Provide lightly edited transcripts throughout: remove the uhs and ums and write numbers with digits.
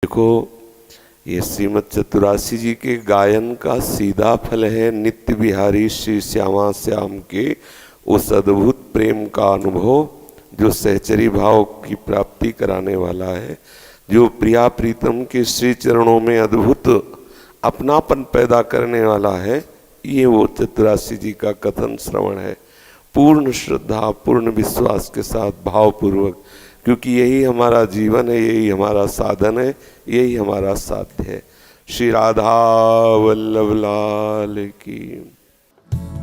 देखो, ये श्रीमद चतुरासी जी के गायन का सीधा फल है नित्य बिहारी श्री श्यामा श्याम के उस अद्भुत प्रेम का अनुभव जो सहचरी भाव की प्राप्ति कराने वाला है, जो प्रिया प्रीतम के श्री चरणों में अद्भुत अपनापन पैदा करने वाला है। ये वो चतुरासी जी का कथन श्रवण है, पूर्ण श्रद्धा पूर्ण विश्वास के साथ भावपूर्वक, क्योंकि यही हमारा जीवन है, यही हमारा साधन है, यही हमारा साध्य है। श्री राधा वल्लभ लाल की।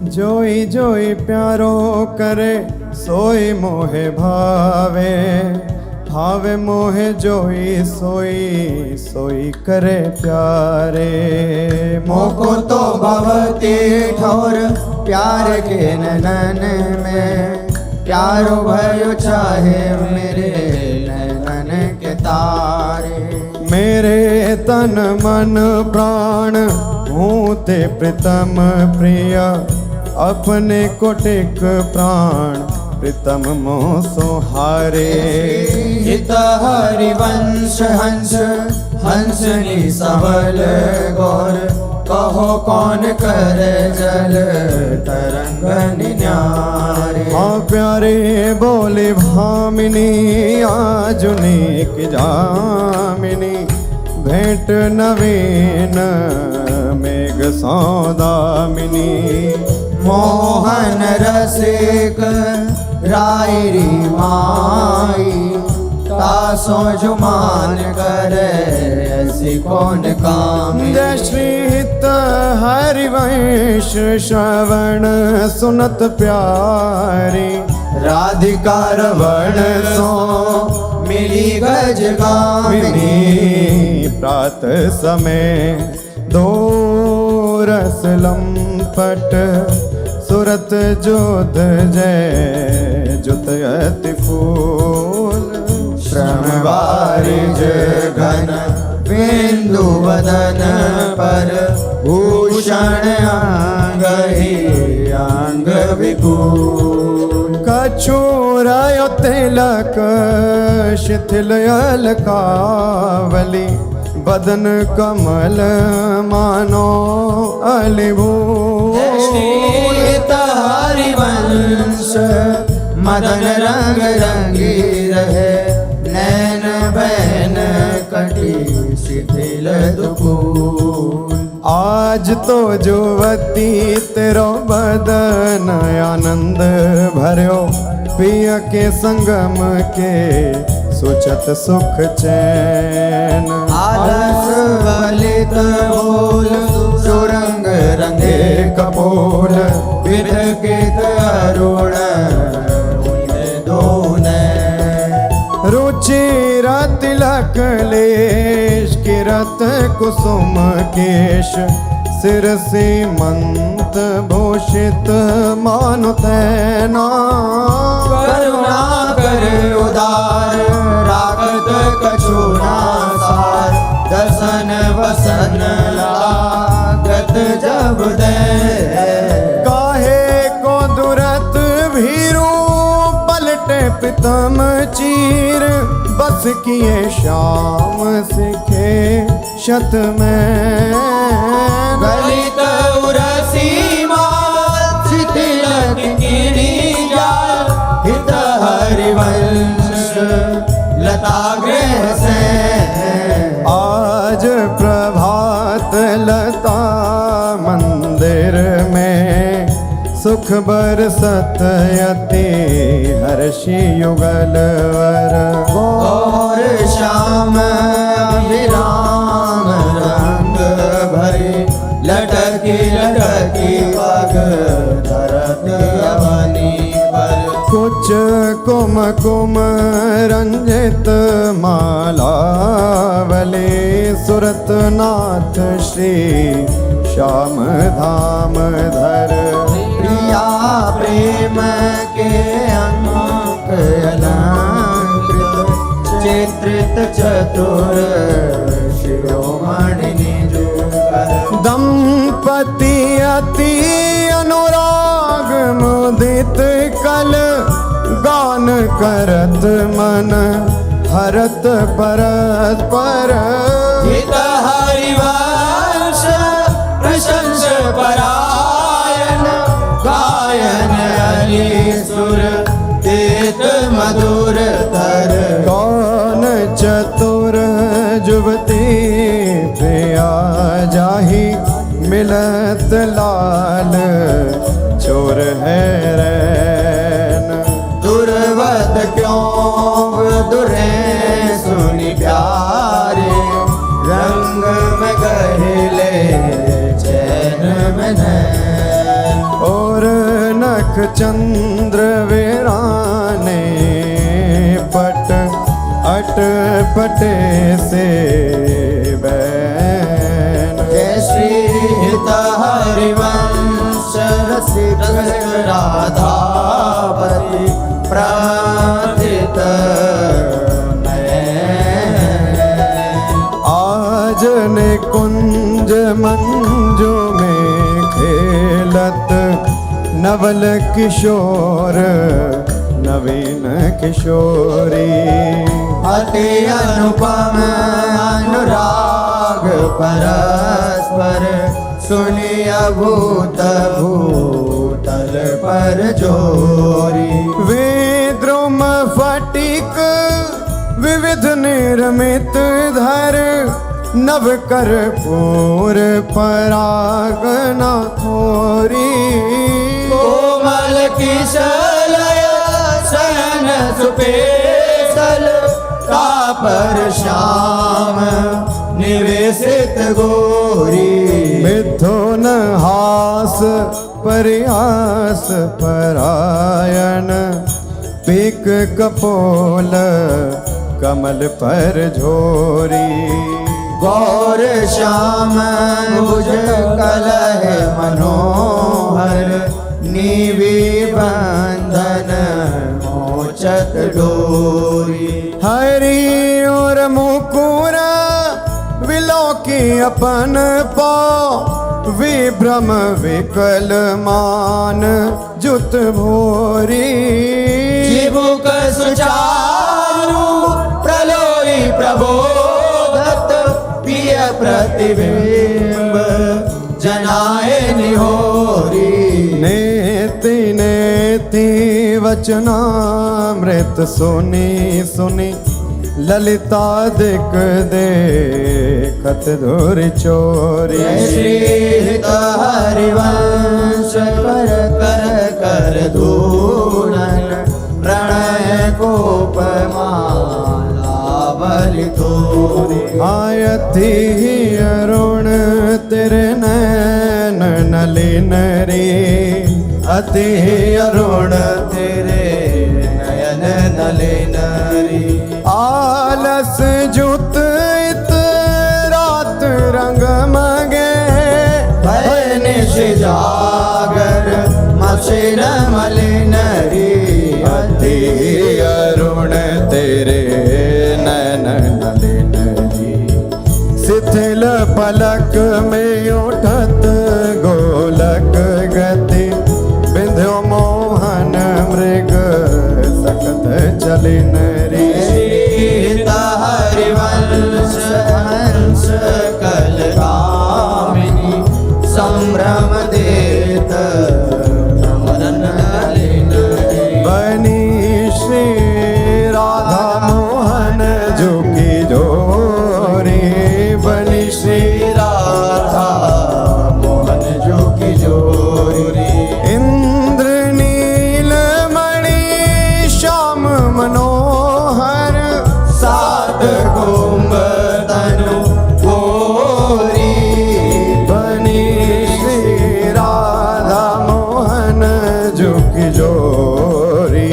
जोई जोई प्यारो करे सोई मोहे भावे, भावे मोहे जोई सोई सोई करे प्यारे। मोको तो भवती ठोर प्यार के नैनन में, प्यारो भयो चाहे मेरे नैनन के तारे। मेरे तन मन प्राण हूँ ते प्रीतम प्रिय, अपने कोटिक प्राण प्रीतम मोह सोहारे। हित हरिवंश हंस हंसनी सबल गौर, कहो कौन करे जल तरंग निन्यारे। हाँ प्यारे बोले भामिनी आजुनेक जामिनी, भेंट नवीन मेघ सौदामिनी। मोहन रसिक रायरी माई, तासो जुमान करे ऐसी कौन काम। जय श्री हित हरिवंश श्रवण सुनत प्यारी, राधिका रवण सो मिली गज गामिनी। प्रात समय दो रस लंपट, सुरत जोध जय जुत अति फूल। श्रम बारिज घन बिंदु वदन पर, भूषण अंग ही अंग विपुल। कछुरायो तिलक शिथिल अलकावली, बदन कमल मानो अलिभूल। हरिवंश मदन रंग रंगी रहे, नैन बैन कटी शिथिल दुकूल। आज तो जुवती तेरो बदन आनंद भर्यो, पिय के संगम के सोचत सुख चैन। आलस वलित बोल सुरंग रंगे कपोल, विरकित अरुण रुचिर तिलक लेश किरत कुसुम केश, सिर सीमंत भूषित मानु तैना। करुणा कर उदार रागत कछुना सार, दसन वसन लागत जब दे। काहे को दुरत भीरू पलटे प्रीतम चीर, बस किए श्याम सिखे शत में। गलित उरसी माल शिथिल किनी जाल, हित हरिवंश लता गृह से। आज प्रभात लता मंदिर में, सुख बरसत यति हर्षि युगल वर। और श्याम अभिराम रंग भरे, लटकी लटकी पग धरत अवनी पर। कुछ कुम कुम रंजित मालावली, सुरत नाथ श्री श्याम धाम धर। प्रिया प्रेम के अंक अलंकृत, चित्रित चतुर शिरोमणि निजुकर। दंपति अति अनुराग मुदित कल, गान करत मन भरत परस्पर हित हरिवंश प्रशंस परायण गायन हरि सुर तीत मधुर तर कौन चतुर जुवती प्रिया जाहि मिलत लाल चोर है रैन दुर्वत क्यों दुरे सुनि प्यारे रंग में गहले चैन में नैन और नख चंद्र वीराने पट अट पटे से बैन जय श्री हित हरिवंश रसिक राधापति प्रार्थित आज ने कुंज मंजू में खेलत नवल किशोर नवीन किशोरी अति अनुपम अनुराग परस्पर सुनिया भूत भूतल पर जोरी विद्रुम फटिक विविध निर्मित धर नव कर पूर परागना खोरी कोमल किशलय सन सुपेशल तापर श्याम निवेशित गोरी मिथुन हास परिहास परायण पीक कपोल कमल पर झोरी गौर श्याम भुज कलह मनोहर नीवी बंधन मोचत डोरी हरि और मुकुर विलोकी अपन पाँव विभ्रम विकल मान जुत भोरी जीवुक सुचारु प्रलोई प्रबोधत प्रिय प्रतिबिंब जनाए निहोरी नेति नेति वचनामृत सुनी सुनी ललिता दिक देखत धुर चोरी जय श्री हित हरिवंश कर कर कर धूलन प्रणय कोपमाला बलि तोरी आयति अरुण तेरे नैन नलिन रे अति अरुण तेरे नयन नलिन री आलस जुत इत रात रंग मगे भय निश जागर मसिर मलिन री अति अरुण तेरे नैन नलिन रे शिथिल पलक में उठत गोलक गति बिंध्यो मोहन मृग सकत चलिन रे हित हरिवंश हंस कलकामिनी संभ्रम देत नमन नलिन बनी श्री राधा मोहन जोगी जोरी बनी श्री राधा मोहन जो की जोरी इंद्र नीलमणि श्याम मनोहर सात कुंभ तनु गोरी बनी श्री राधा मोहन जोगी जोरी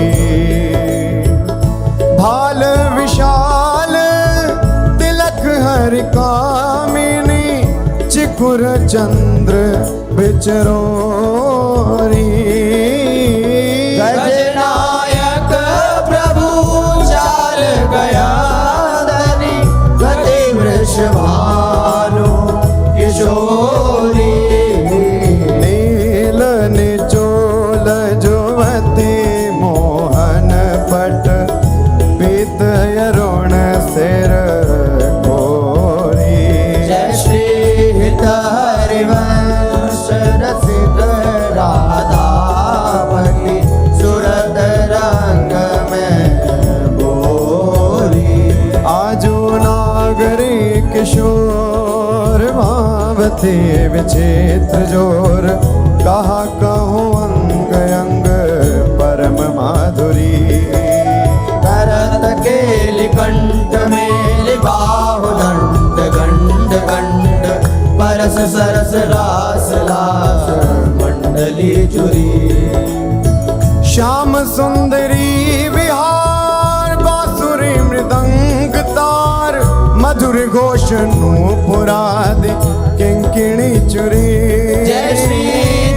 भाल विशाल तिलक हरि कामिनी चिकुर चंद्र बिचरोरी गजनायक प्रभु चाल गया धनी गति वृषभानु किशोरी नील निचोल जुवती मोहन पट पीत अरुण किशोर भावती विचित्र जोर कहा कहूँ अंग अंग परम माधुरी करत केलि कंठ मेलि बाहु दंड गंड गंड परस सरस रास लास मंडली चुरी श्याम सुंदरी विहार बांसुरी मृदंग तार मधुर घोष नूपुरादि किंकिणी चुरी जय श्री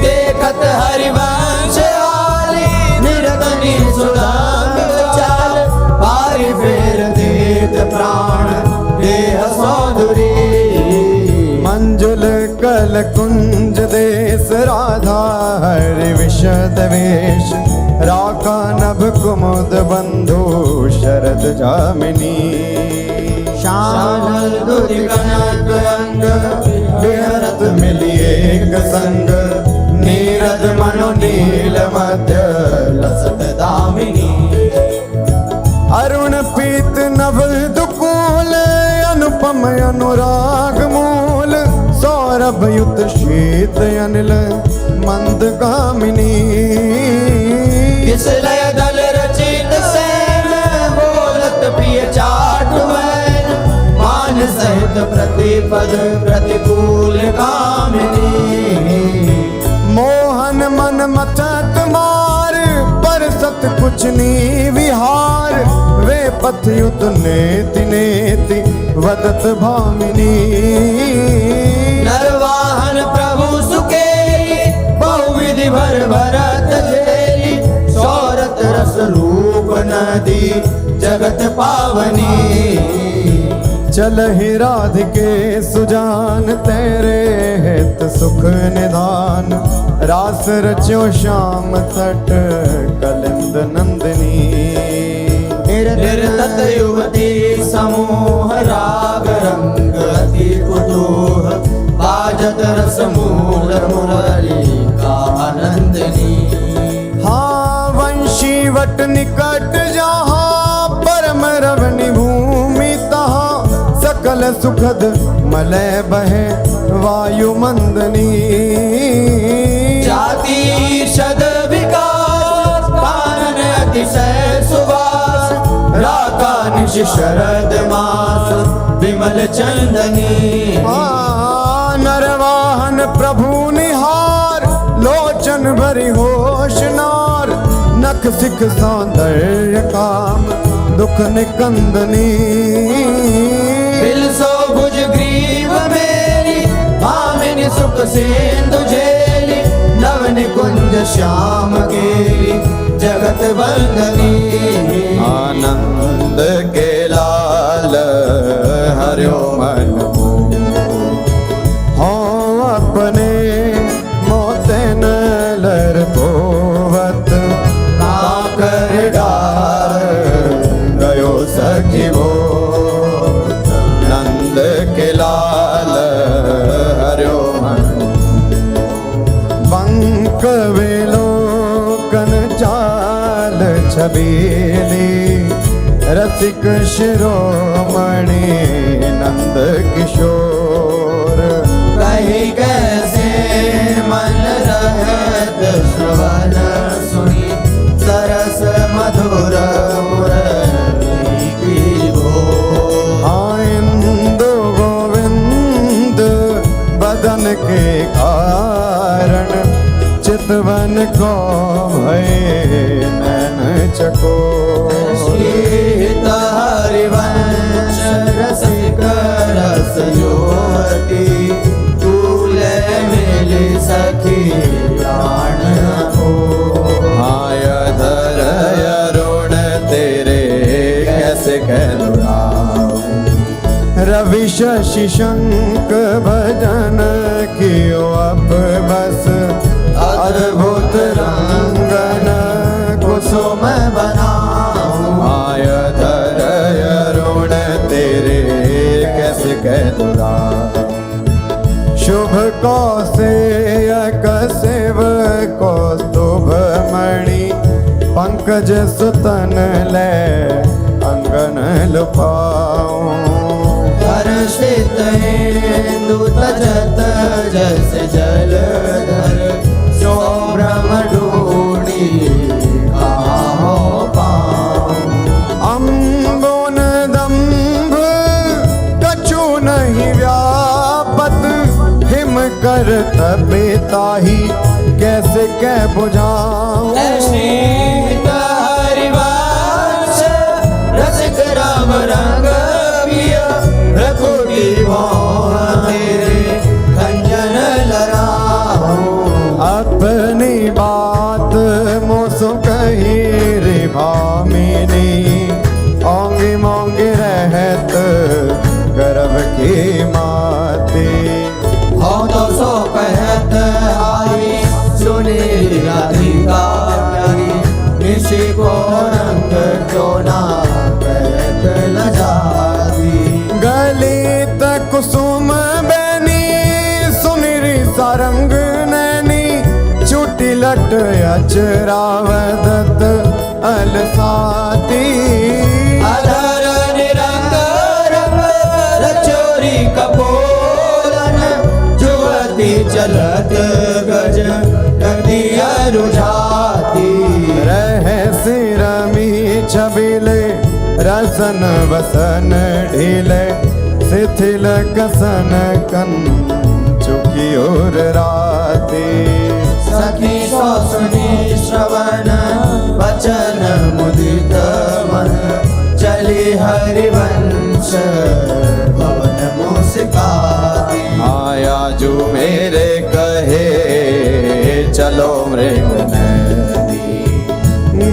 देखत हरिवंश आली निरतनी सुदाम चाल पारि फेर देत प्राण देह सौंदरी मंजुल कल कुंज देश राधा हरि विशद वेश राका नभ कुमुद बंधु शरद जामिनी श्यामल दुर्गनक अंग विहरत मिली एक संग नीरद मनो नील मध्य लसत दामिनी अरुण पीत नभ दुकूल अनुपम अनुराग मूल सौरभ युत शीत अनिल मंद गामिनी किस लय दल रचित सैन बोलत प्रिय चाट वैन मान सहित प्रतिपद प्रतिकूल कामिनी मोहन मन मथत मार पर सत कुछ नी विहार वे पथ युत नेति नेति वदत भामिनी नरवाहन प्रभु सुकेली बहुविधि भर भरत झेली सौरत रस रूप नदी जगत पावनी चल ही राधिके सुजान तेरे हित सुख निधान रास रच्यो श्याम तट कलिंद नंदिनी निर्तत युवती समूह राग रंग अति कुतूह बाजत रस मूल मुरली का आनंदनी हाँ वंशी वट निकट जहाँ परम रवनि भूमि तहाँ सकल सुखद मलय बहे वायु मंदनी जाति शद विकास कानन अतिशय सुवास राका निश शरद मास विमल चंदनी नरवाहन प्रभु निहार लोचन भरी होश नार नख सिख सौंदर्य काम दुख निकंदनी बिलसो भुज ग्रीव मेरी भामिनी सुख सिंधु झेली नवन कुंज श्याम केली जगत वंदनी आनंद के लाल हरियो मन हो अपने मोतन लर पोवत काकर डार गयो सखी वो नंद के लाल हरियो मन बंक वेलो कन चाल छबीली रसिक शिरोमणि नंद किशोर कही कैसे मन रहत श्रवण सुनी सरस मधुर मुरली की बोल इंदु गोविंद बदन के कारण चितवन को भय नैन चको शीत हरिवंश रसिक रस युवती तूले मिली सखी प्राण हो आय धर अरुण तेरे कैसे कहलुराऊं रवि शशि शंक भजन कियो अप बस अद्भुत रंगन कुसुम बनाऊं आय धर अरुण तेरे कैसे कहलुराऊं शुभ कौसेयक सेव कौस्तुभ मणि पंकज सुतन ले अंगन लुपाऊं हर स्थित इंदु तजत जैसे जलधर शोभ्रम ढूंढी कहाँ पाऊं। अम्बोन दम्भ कछु नहीं व्यापत, हिम कर तपिताही कैसे कै बुझाऊं। शीत हरिवंश रसिक राम रंग पिया, रघुपति मोह तेरे खंजन लड़ाऊं। अपनी बात मोसो कही रे भामिनी, ओंगे मोंगे रहत गर्भ की माती। हो तो सो कहत आई सुनी राधिका प्यारी, निशि को रंग क्यों ना कहत लजाती। गलित कुसुम बैनी सुनिरी सारंग नैनी, चुटी लट अचरावदत अलसाती। अधर निरंग रंग रचोरी कपोलन, जुवती चलत गज गदिया रुझाती। रहस्य रमी छबिले रसन वसन ढीले, शिथिल कसन कन चुकी और राती। सखी सो सुनी श्रवण वचन मुदित मन, चली हरिवंश भवन मुस्काती। आया जो मेरे कहे चलो मृग नदी,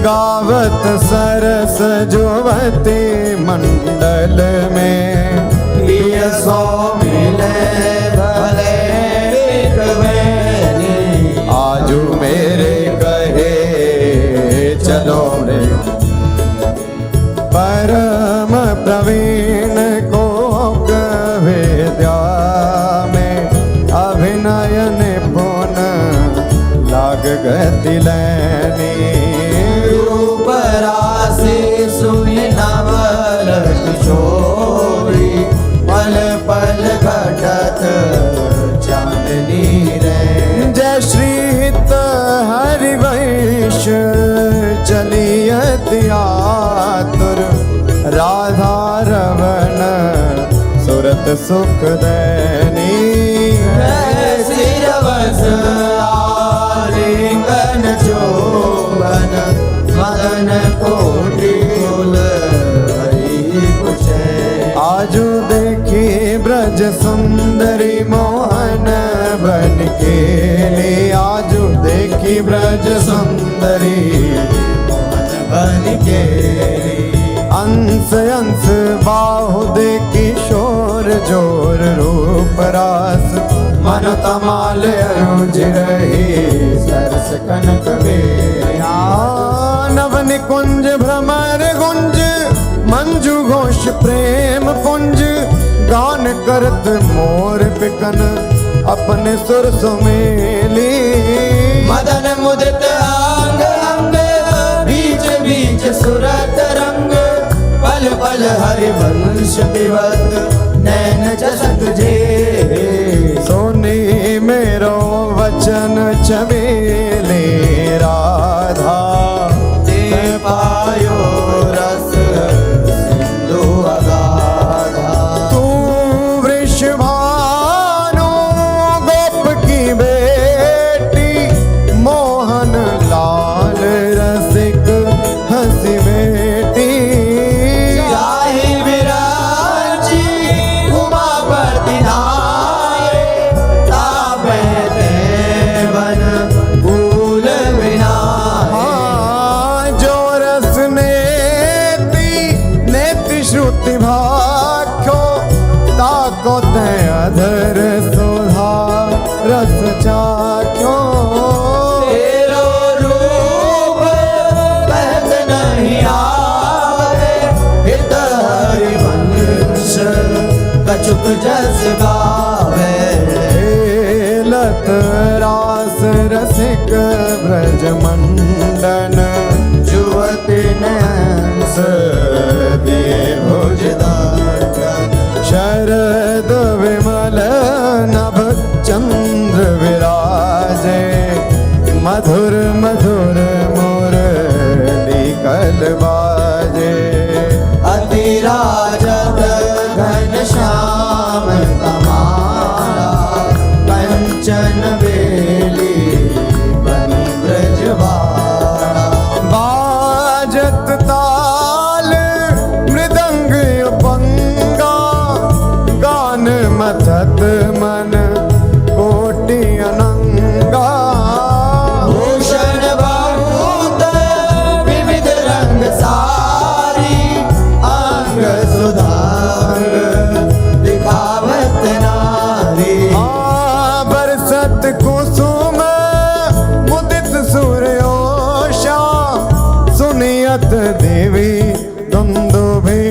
गावत सरस जुवती मंडल में। प्रिय सो मिले भले बिकवैनी, आजू मेरे कहे चलो रे। परम प्रवीण को विद्या में, अभिनय निपुण लाग गति लैनी। रूप राशि सुनि नवल किशोरी, पल पल घटत चांदनी रे। जय श्री हित हरिवंश चलियत आतुर, राधा रवण सुरत सुख दैनी। सिरवस आलिंगन चोबन, मदन कोटि कुल हरि कुशे। आजू देखी ब्रज सुंदरी मोहन बन के ले, आजू देखी ब्रज सुंदरी मोहन बन के। अंश अंश बाहु देखी शोर जोर रूप रास, मन तमाल अरुज रही सरस कनक बेया। नव निकुंज भ्रमर गुंज मंजू घोष प्रेम पुंज, गान करत मोर पिकन अपने सुर सुमेली। मदन मुदित अंग अंग बीच बीच सुरत रंग, पल पल हरिवंश विवत नैन जसक जे। सोनी मेरो वचन छबेले राधा, दे पायो रस सिंधु अगाधा। तू वृषभानु गोप की बेटी, मोहन लाल रसिक हंसी बेटी। जाहि विराजी उमापति नाये, तापे देवन भूल विनाये। जो रस नेति श्रुति भाख्यो, ताको ते अधर सुधा रस चाख्यो। तेरो रूप बहत नहीं आवे, हित हरिवंश कछुक जस गावे। लत रास रसिक ब्रज मंडन, जुवती नैंस दिए भुजदान। शर मथत मन कोटि अनंगा। भूषण बहुत विविध रंग सारी, अंग सुधांग दिखावत नारी। बरसत कुसुम मुदित सूर्योषा, सुनियत देवी दुंदुभि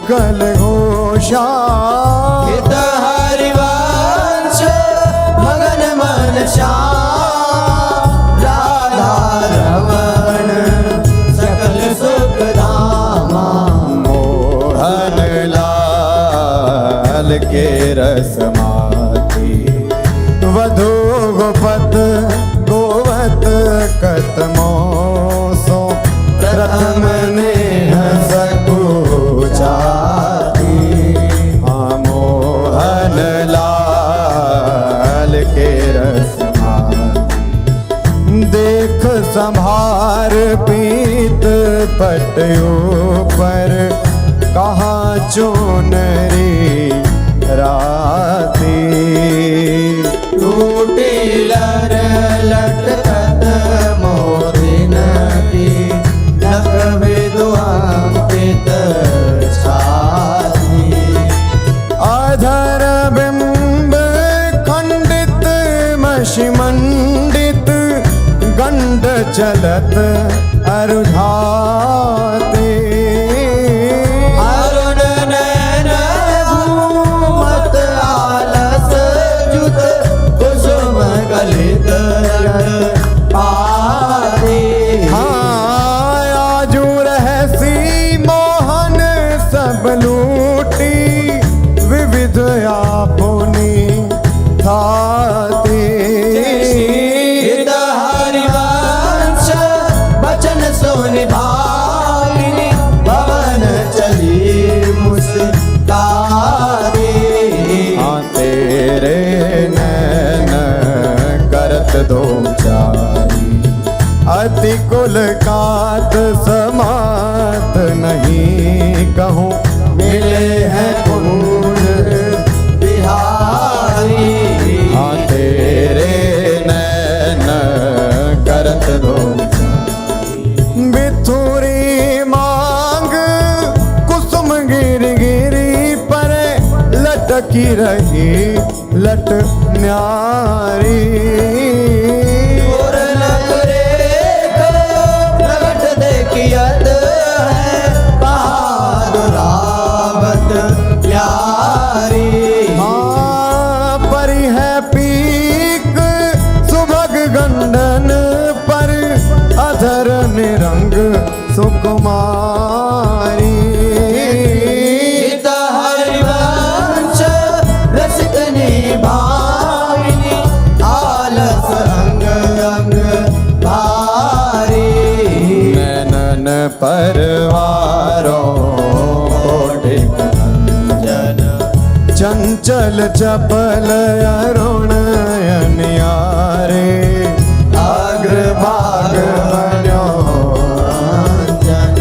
कल घोषा। हित हरिवंश मगन मन श्याम, राधा रमण सकल सुख धामा। मोहन लाल के रसमाती, वधु गोपत गोवत कतमोसो। प्रथम नेह सकुचाती, मोहन लाल के रसमाती। देख संभार पीत पटयो पर, कहाँ चोनरी राती। टूटी लर लटकत मोदिन की, नख विद्वांकित छाती। अधर बिंब खंडित मषिमंडित, गंड चलत अरुझाते। अरुण नयन घूमत आलस जुत, कुसुम गलित पारी। आजू रहसी मोहन सब लूटी, विविध आपुनी थाती। हित हरिवंश बचन सुनि भाविनी, भवन चली मुस्तारी। तेरे नैन करत दो चारी, अति कुल कात समात नहीं कहूँ। मिले हैं कुंज बिहारी। तेरे नैन करत दो बिथुरी मांग, कुसुम गिर गिरी पर, लटकी रही लट न्यारी। पूरनक रेख प्रगट देखियत है, बहादुरावत प्यारी। परी है पीक सुभग गंडन पर, अधर निरंग सुकुमारी। हित हरिवंश रसिकनी भाविनी, आलस अंग अंग भारी। नैनन परवारों कोटिक जन चंचल चपल अरुण अनियारे। अग्रभाग बन्यो जन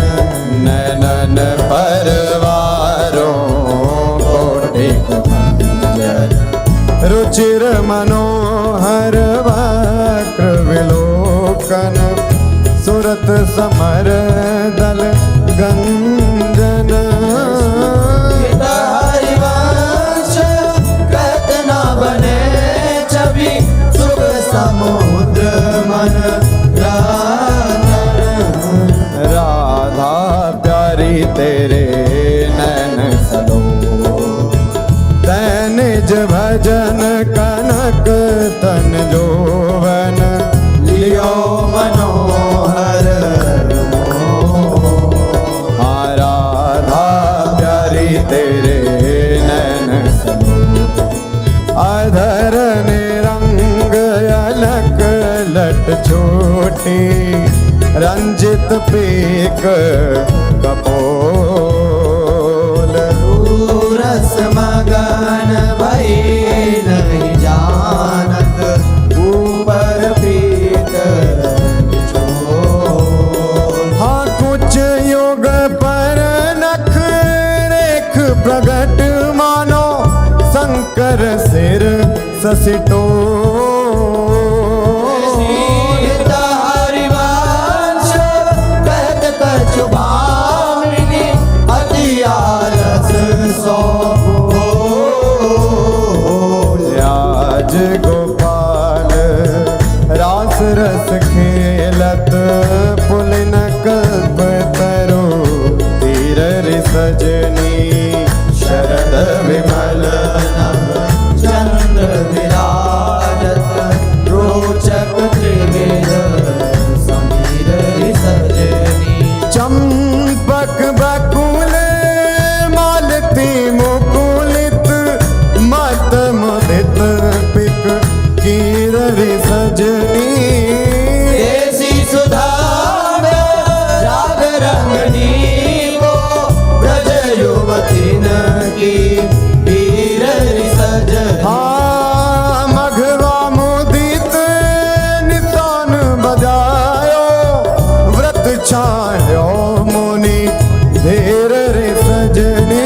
नैनन परवारों कोटिक जन। रुचिर मनोहर वक्र विलोकन, सुरत समर दल गंजन। हित हरिवंश कहत न बने छवि, सुख समुद्र मन रंजन। राधा प्यारी तेरे नैन सलो, तैं निज भजन कनक तन जोवन। लियो मनोहर राधा प्यारी तेरे नैन सलो, अधर निरंग अलक लट छोटी, रंजित पीक कपोल। रस मगन भई नहीं जानत, ऊपर पीत बिछोल। हाँ कुछ युग पर नख रेख प्रगट मानो, शंकर सिर ससिटो सीता हरिवंश कहत कछु भामिनी अति आलस सौंपो। आज गोपाल रास रस खेलत पुलिन कल्प तरो तीर रि सजनी शरद विमल नभ चंद्र विराजत रोचक त्रिवेद समीर सजनी। चंपक बकुल मालती मुकुलित मत मुदित पिक कीर रि सजनी। देसी सुधा राग रंगनी को ब्रज युवती की वीर सजनी। हाँ मघवा मुदित नितान बजायो व्रत छायो मुनि धीर रे सजनी।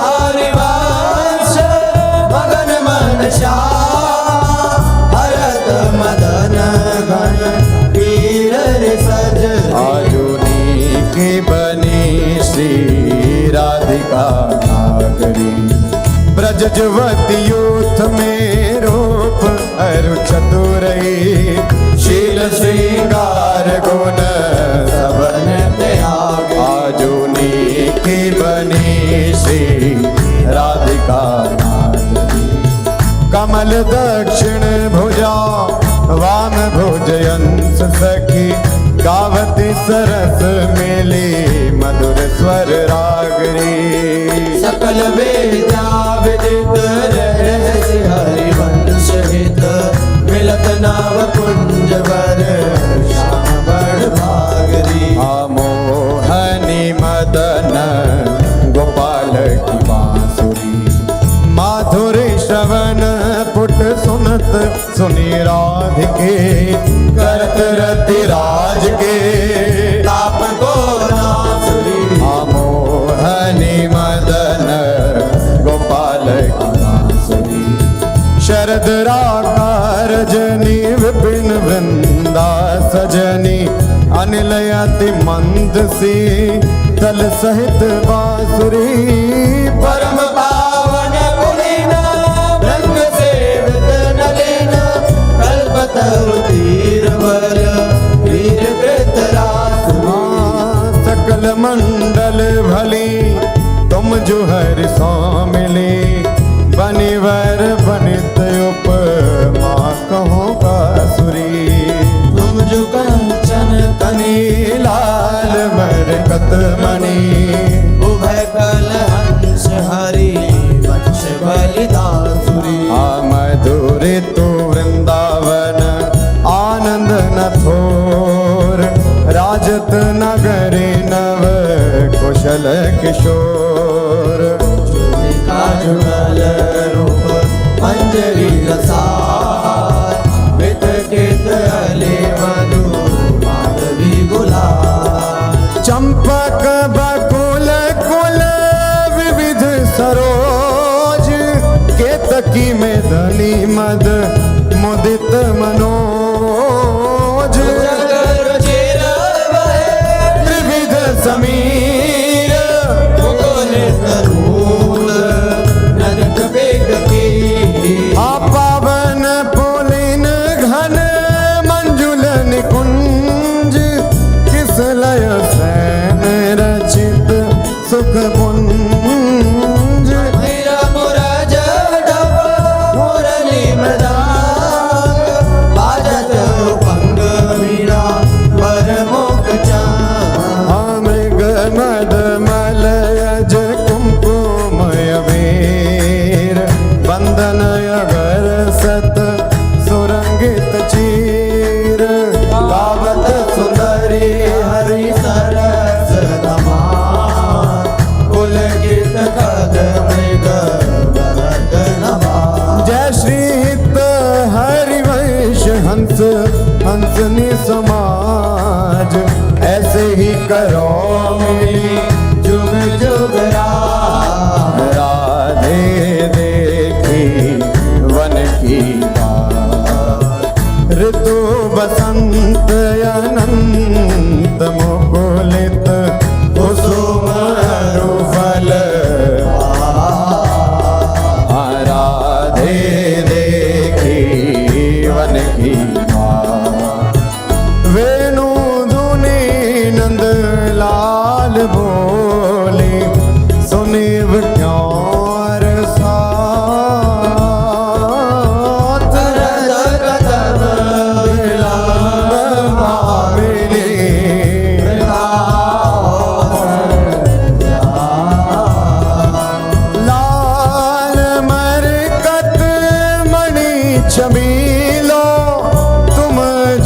हरिवंश मगन मन हरत मदन गण वीर सजनी। आजुनी की बनी श्री राधिका नागरी ब्रज जुवती यूथ में रूप अरु चतुरई शील श्रृंगार गुण सबन त्याग। आजुनी की बनी श्री राधिका नागरी कमल दक्षिण भुजा वाम भुजयंस सखी गावती सरस मेली मधुर स्वर रागरी। सकल वेदा विदित रहस्य हरिवंश हित मिलत नाव कुंज वर श्याम बड़ भागरी। मोहनी मदन गोपाल की बांसुरी माधुरी श्रवण पुट सुनत सुनी राधिके करत रति राज के ताप को नासुरी। मोहनी मदन गोपाल की बांसुरी शरद राका रजनी विपिन वृंदा सजनी अनिल अति मंद सी तल सहित बांसुरी। परम पावन पुलिन रंग सेवित नलिन कल्पतरु तीर बल वीर कृतरासुरी। सकल मंडल भली तुम जो हर मिली बनिवर बनित उपमा कहो बांसुरी। तुम जो कंचन कनी लाल मरकत मणि उभय कल हंस हरि वंश बलिदासुरी। मधुर तू वृंदावन आनंद न थोर राजत नगरी नव कुशल किशोर। चूलिका जुगल रूप मंजरी रसार वित केत अले मधु माधवी गुलाल। चंपक बकुल कुल विविध सरोज केतकी में धनी मद मुदित मनोज। जगर चिर बहे त्रिविध समीर मुकुलित रूल ननक बेग की। पावन पुलिन घन मंजुल निकुंज किस लय सैन रचित सुख पुंज। मेरा मुरज डब मुरली मृदांग बाजत उपंग वीणा वर मुख चांद। मृग मद मलयज कुमकुमय वीर बंदन अगर सत सुरंगित चीर। गावत सुंदरी हरि सरस धमार पुलकित कद मृग वरद नभार। जय श्री हित हरिवंश हंस हंसनी समाज ऐसे ही करो मिली जुग जुग राधे राधे देखे वसंत अनंत मुकुलित कुसुम रुफल राधे देखी वन की वेणु धुनी नंद लाल बोले सुनिव क्यों साथ लाल मरकत मणि चमीलो तुम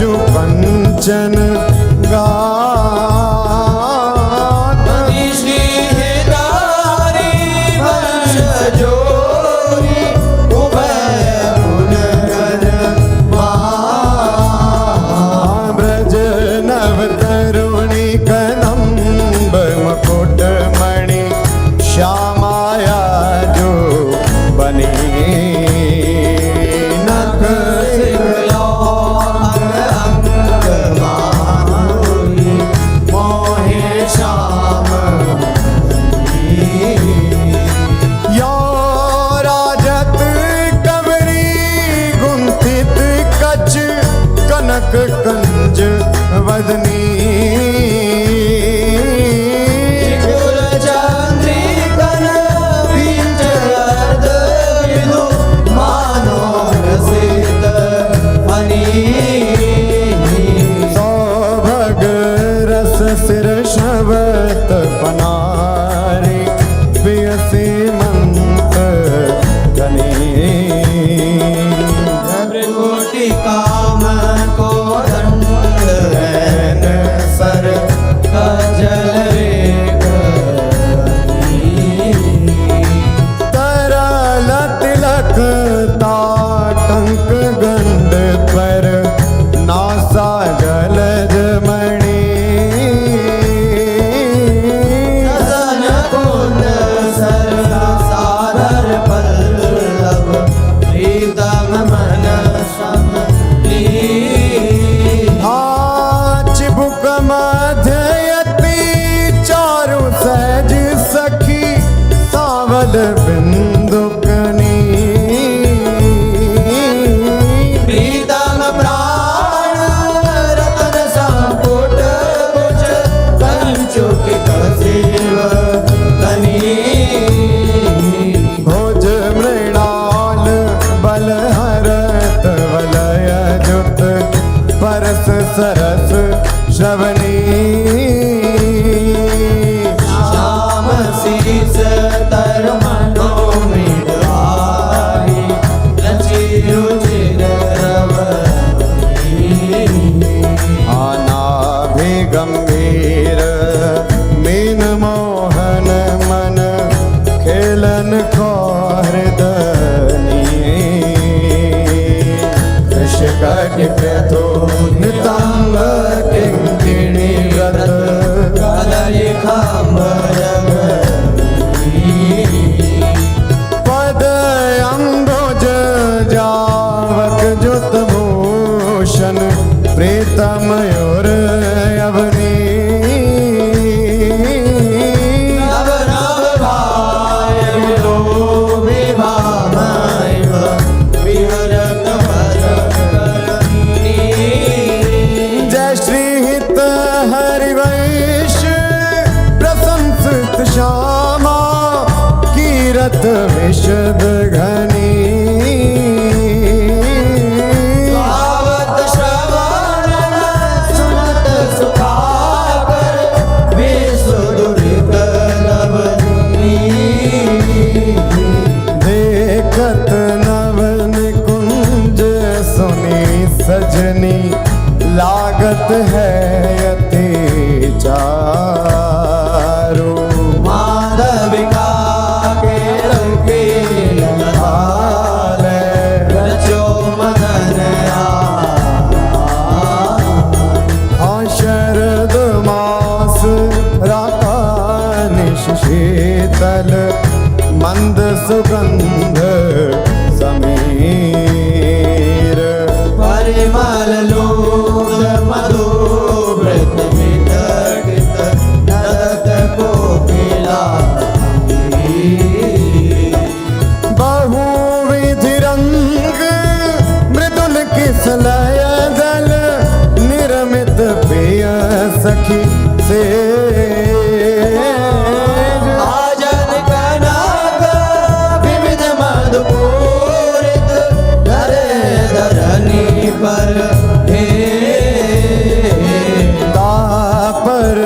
जो कंचन गात श्रीधारी वंशजोरी उभय गुणगण ब्रज नव तरुणी कदम्ब मुकुट मणि श्यामाया जो बनी नख मोहे श्याम यो राजत कवरी गुंथित कच कनक कंज वदनी चंद्रिकन बीज अर्ध विदु मानो रसित हनी सौभग रस सिर शबत पनारी पियसी मंत गनी त्रिकोटि काम को दंड हैन सर कजल रेख तरल तिलक ताटंक गंड पर नासा जलज मणि सन कुंड सर सादर पल्लव प्रीतम मन समली चिबुक मध्ययति चारु सहज सखी सावल बिंदुकनी प्रीतम प्राण रतन संपुट कुच कंचुक कसिव कनी भोज मृणाल बलहरत वलय जुत परस सरस श्रवणी श्याम शीस तर मनो मिडवाई लची रुचिर आनाभि गंभीर मीन मोहन मन खेलन को हृदनी कृषकट प्रथो नितंग किंकिणी व्रत कलय खाम्बर पद अंबुज जावक जुत भूषण प्रीतम और अवनी नव नव भाय विलो विभामैव विहरत वरकरणी जय श्री हित हरिवंश प्रशंसित श्यामा कीरत विशद घनी भावत श्रवण सुनत सुखाकर विसुदुरित नवनी देखत नवन कुंज सुनी सजनी लागत है अति चारू माधविका के रंगे लहाले रचो मदन शरद मास राकानिश शीतल मंद सुगंध समीर परिमल लो किसलय दल निरमित प्रिय सखी से आजन कनक विविध मधुपूरित धरे धरनी पर हे तापर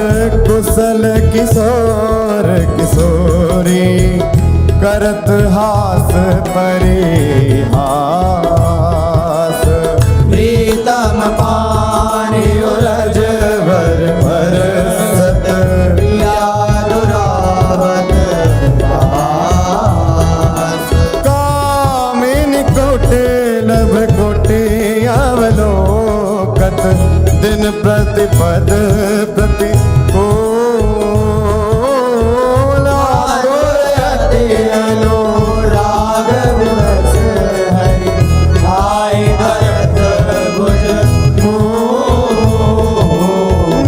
कुशल किशोर किशोरी करत हास परिहास प्रीतम पानी उलझ वर बरसत यादुरावत पास कामिनी कोटे लभ कोटे अवलोकत दिन प्रतिपद प्रति राग विवश हरि भाई धरत भुज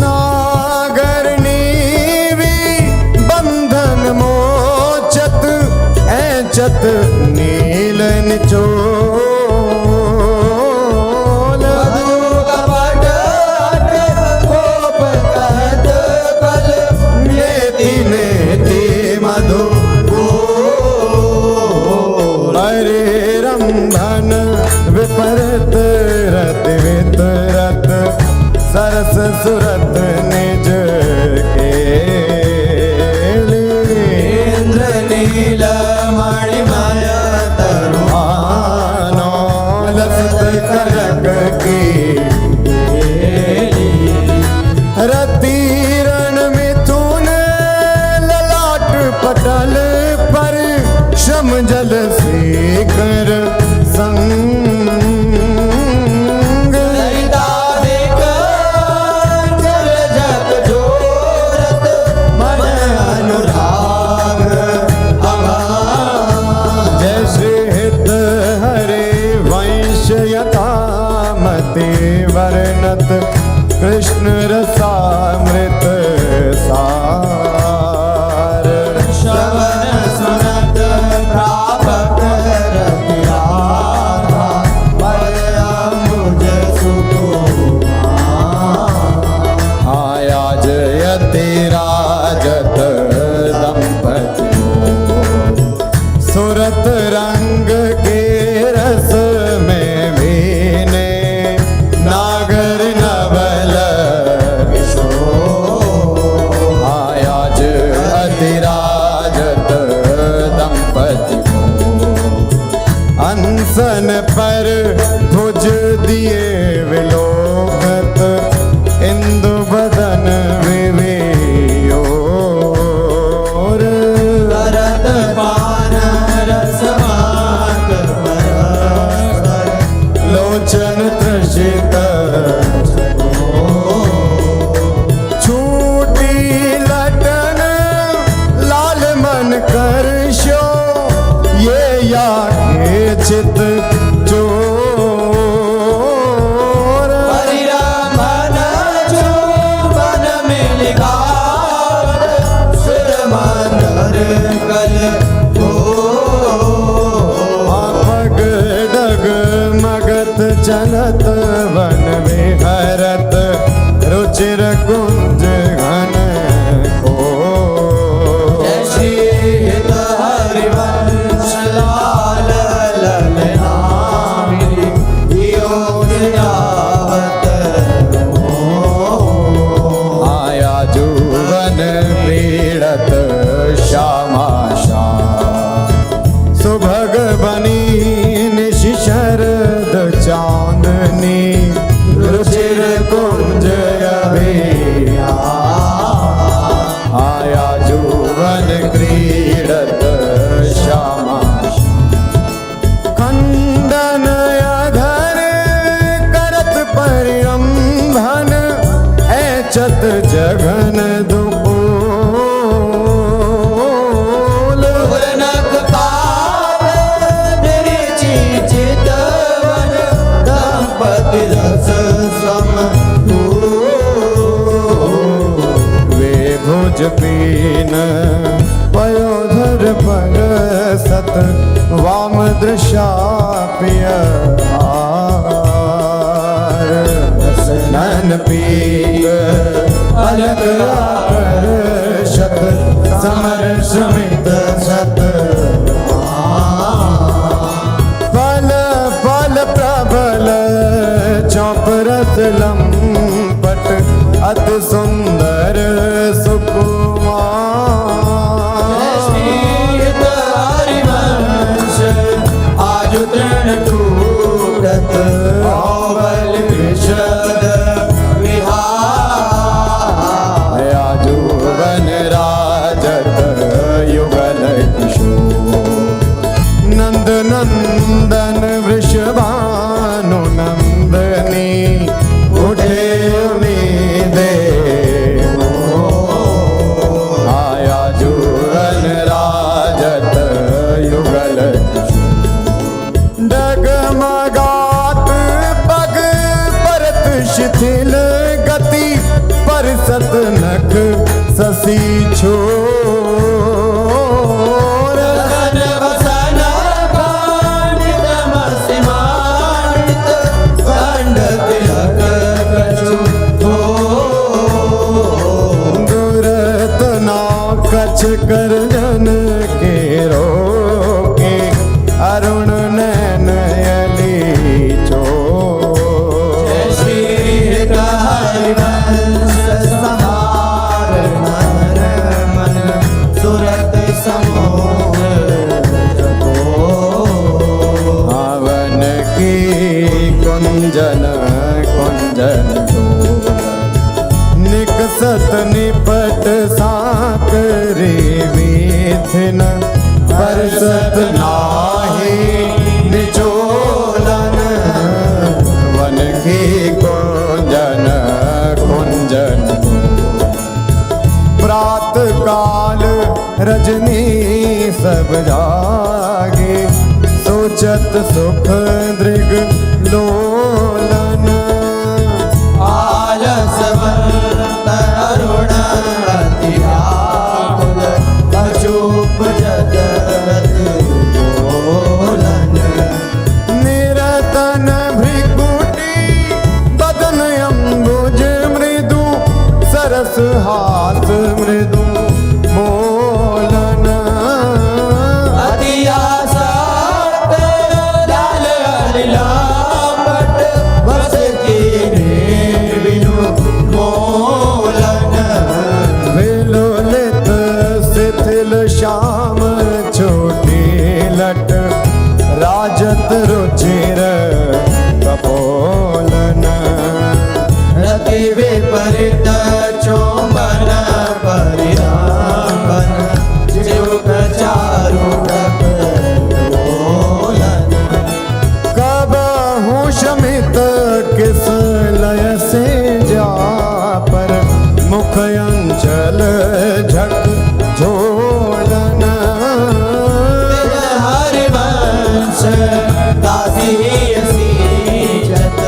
नागर नीवी बंधन मोचत ऐचत नील निचोल कपट कोप कहत कल नेति नेति मधु हरे रंभन विपरत रत वितरत सरस सुरत निज केली इंद्र नील मणिमय आनो लसत करक की रति रण मिथुन ललाट पटल पर श्रम जल शेखर संग ललितादिक जल जग जोरत मन अनुराग अगाध जय श्री हित हरे वंश यथामति वर्णत कृष्ण रसामृत सार श्रवण सुनत प्रापक रति राधा परमुज सुकुमार आया जयति राजत दंपति सुरत रंग के रस में भीने नागर नवल किशोर आया जयति राजत दंपति अनसन पर भुज दिए विलोकत इंदु बदन विवेयोर करत पान रसमात परस्पर लोचन त्रषित छूटी लटन लाल मन करशो ये या के चित चोर परिरमण जो मन में लिखावत सुर मंदर कल हो पग डग मगत चलत वन विहरत रुचिर कुंज घन को जय श्री हित हरिवंश लाल ललनामिनी योग आवत आया जुवन पीड़त श्यामा श्याम सुभग बनी निशि शरद चांदनी रुचिर कुंज अभिया आया जुवन क्रीडत श्यामा खंडन अधर करत परिरंभन ऐचत जघन दुपोल पूर्णक पाद निरिचि चितवन दंपति रस सम वे भुज पीन पयोधर पर सत वाम दृशा पिय पीक अलग आकर्षक समर समित सत फल फल प्रबल चौप रस लंपट अति सुंदर सुकुमार श्रीत हरिवंश आजु तृण कूटत औबल विशद विहार आजू वन राजत युगल किशोर नंद नंदन वृषभानु नंदनी उठे उम्मीदे आया जुगन राजत युगल डगमगात पग परत शिथिल गति परसत नख ससी छोर सन वसन पांडित मसिमानित खंड तिलक कछु दुरत ना कछ कर जन के रोके अरुण नैन यली चो श्री हरिवंश सहार नर मन सुरत समोह हवन की कुंजन कुंजन निकसत निपट साकरे विथिन परसत नाही निचोलन वन की कुंजन कुंजन प्रात काल रजनी सब जागे सोचत सुख दृग लोलन आलसवंत अरुण अति व्याकुल अचूप जगत बोलन निरतन भृकुटी बदन अम्बुज मृदु सरस हास मृदु मोलन अति आसक्त लाल हरिलापट बस कीने बिनु मोलन विलोलित शिथिल श्याम छोटी लट राजत रुचिर कपोलन रति विपरीत चोंबन परिरामन जुग चारु डोलन कबहु शमित किस लय से जा पर मुख अंचल झक झोलन हरिवंश दासी सीजत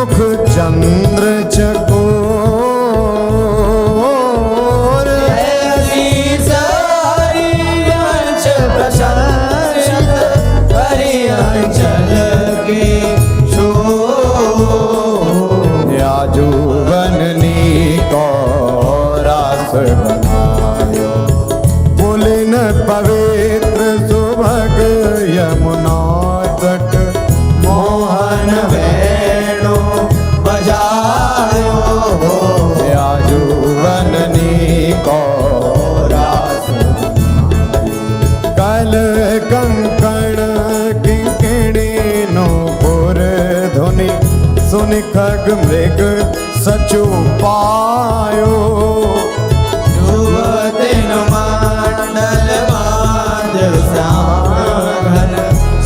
मुख चंद्र चकोर ऐसी सारी अंश प्रशंसित हरि अंचल के शोर याजुवननी को रास बनायो पुलिन पवित्र सुभग यमुना तट मोहन वेणु बजायो याजुवननी को रास कल कंकण किंकिणी नो पुर ध्वनि सुनि खग मृग सचु पायो युवतिन मंडल बांध श्याम घन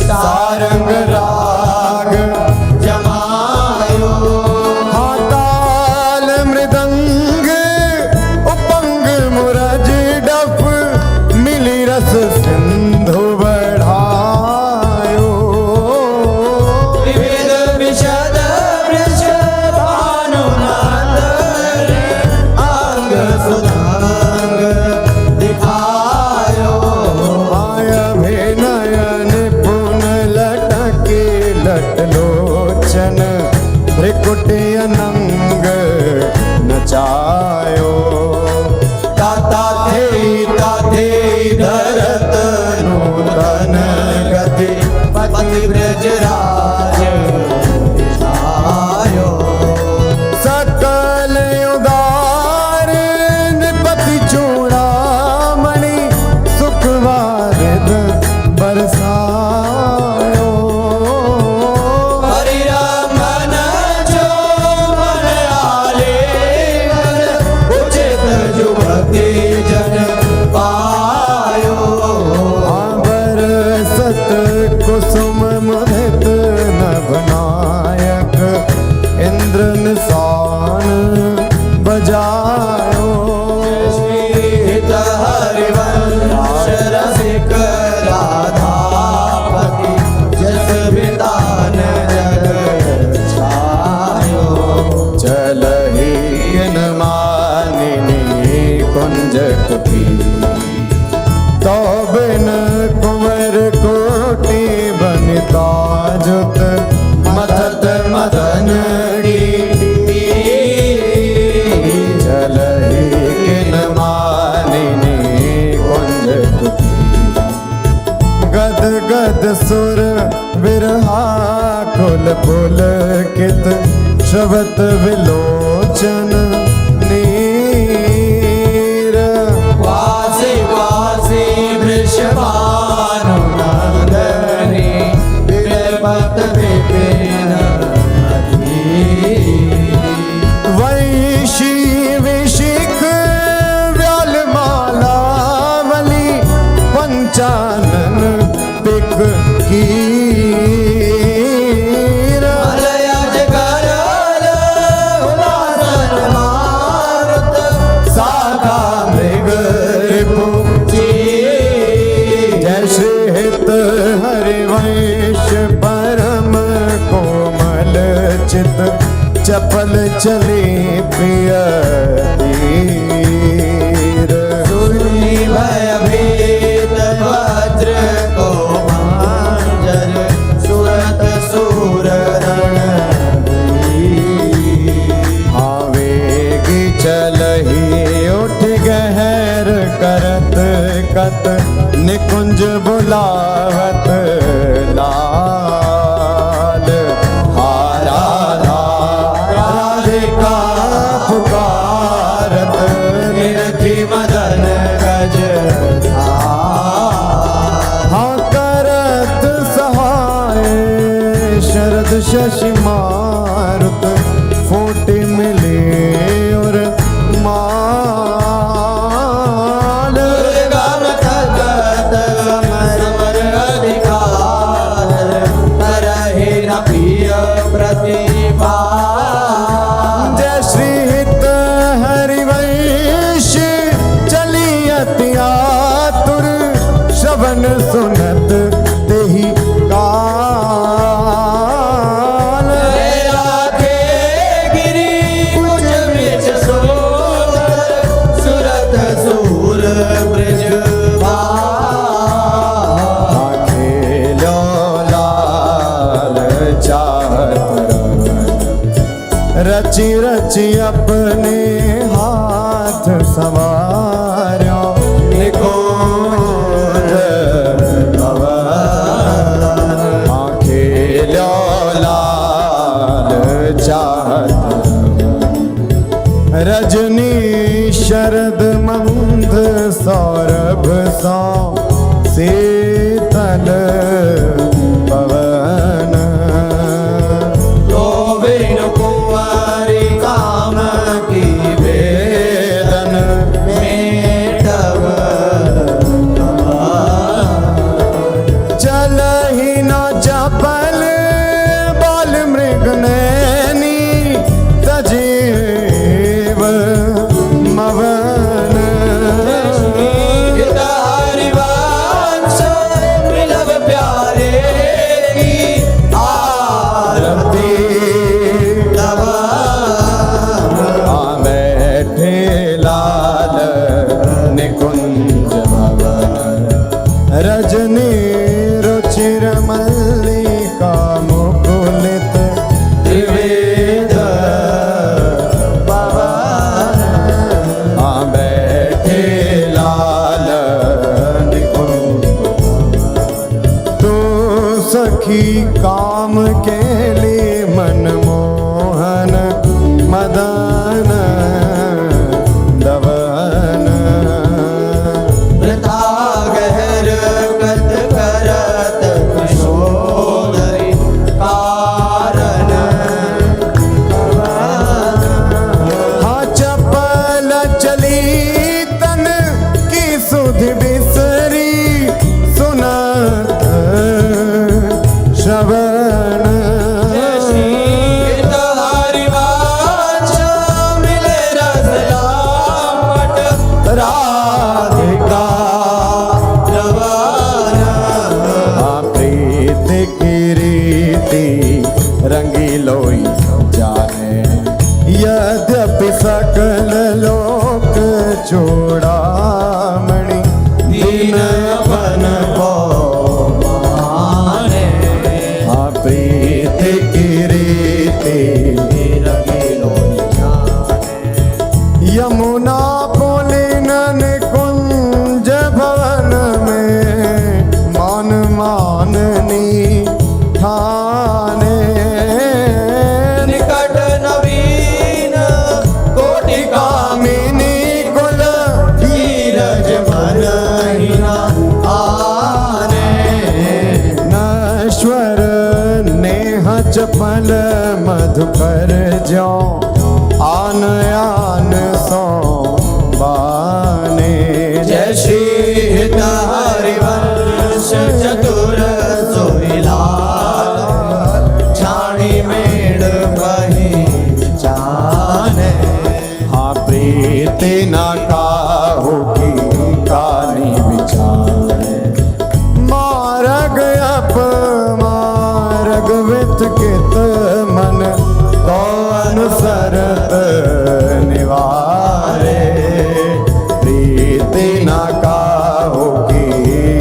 सारंग राग जमायो हाताल मृदंग उपंग मुरज डफ मिली रस सिंधु बढ़ायो विविध विशद वृष भानुनाथ अंग सुधांग दिखायो माय अभिनयन पुन लटके लटलोचन त्रिकुटी अनंग नचायो ताता थे धरत नूतन गति पति ब्रजराज आयो सकल उदार निपति चूड़ामणि सुखवारिद बरसायो हरि मन जो मन आले उचित जुभक्ति जन पायो बरसत कुसुम मुदित नभनायक इंद्र निशान बजायो श्रीत हरिवंश रसिक राधापति जस वितान जग छायो चलहि किन मानिनी कुंज कुटी तो बिन कुंवर कोटि बनिता जुत मथत मदन चलहि किन मानिनी कुंज कुटी गद गद सुर विरहा कुल पुल कित श्रवत विलोचन नीर वासी वासी वृषभानुनंदनी विरपत विपिन वैशी विशिख व्यालमालावली पंचानन पिक कीर मलयज करल उदासन मारुत साखा मृग रिपु जय श्री हित हरिवंश परम कोमल चित चपल चले प्रिय तीर सुनी भयभीत वज्र को मांजर सुरत सूर रण आवेगी चलही उठ गहर करत कत निकुंज बुलावत लाल हारा राधिका पुकारत निरखी मदन गज हाँ करत सहाय शरद शशि मारुत फूटे मिले और माल दुर्गम थकत समर रची रची अपने हाथ संवार्यो निकुंज भवन खेलो लाल चाहत रजनी शरद मंद सौरभ सौ शीतल पवन गोविंद कुंवारी काम की वेदन मेटव चल ही न चपल बाल मृग नैनी सजीव मवन हरिवंश मिलव प्यारे की आरती तव बैठे लाल निकुंज भवन रजनी रुचिर मल्लिका मुकुलित त्रिवेद पवन बैठे लाल निकुंज तू सखी काम के लिए मनमोहन मदन दवन वृथा गहर कत करत कुशोदरी कारण हाँ चपल चली तन की सुध बिसरी सुनत श्रवण हरिवंश मिले रसलापट राधिका रवन प्रीत की रीति रंगीलोई जाने यद्यपि सकल लोक चूड़ामणि दीन अपन को माने प्रीत की रीति रंगीलो जाने यमुना पुलिनन कुंज भवन में मान माननी ठाने निकट नवीन कोटि कामिनी कुल धीरज मन हिना आने नश्वर नेह चपल मधुकर जो आन आन सो बाने जय श्री हित हरिवंश चतुर सोहिलाल छाणी मेड़ बही जाने हाँ प्रीति न काहू की कानी विचारे मार्ग अपमार्ग वित कित मन तो अनुसरत निवारे प्रीति न काहू की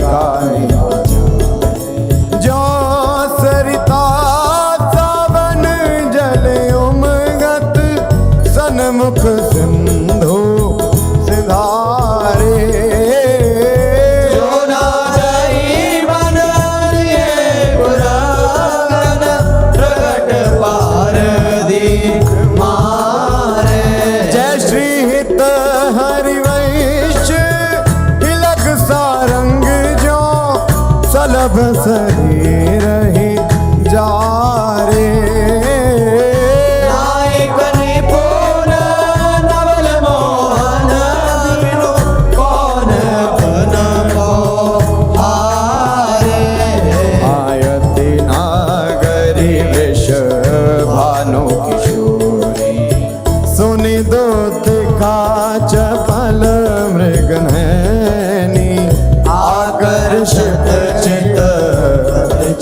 कानी जो सरिता सावन जल उमगत सन्मुख सिंधु सिधारे जो ना जाई बन लिए पुराण प्रगट पार दी मारे जय श्री हित हरिवंश तिलक सारंग जो सलभ शरीर ही जा रे नायक निपुण नवल मोहन बिनु कौन बन को हारे आयति नागरी विष भानु किशोरी सुनि दूत का चपल मृग नैनी आकर्षित चित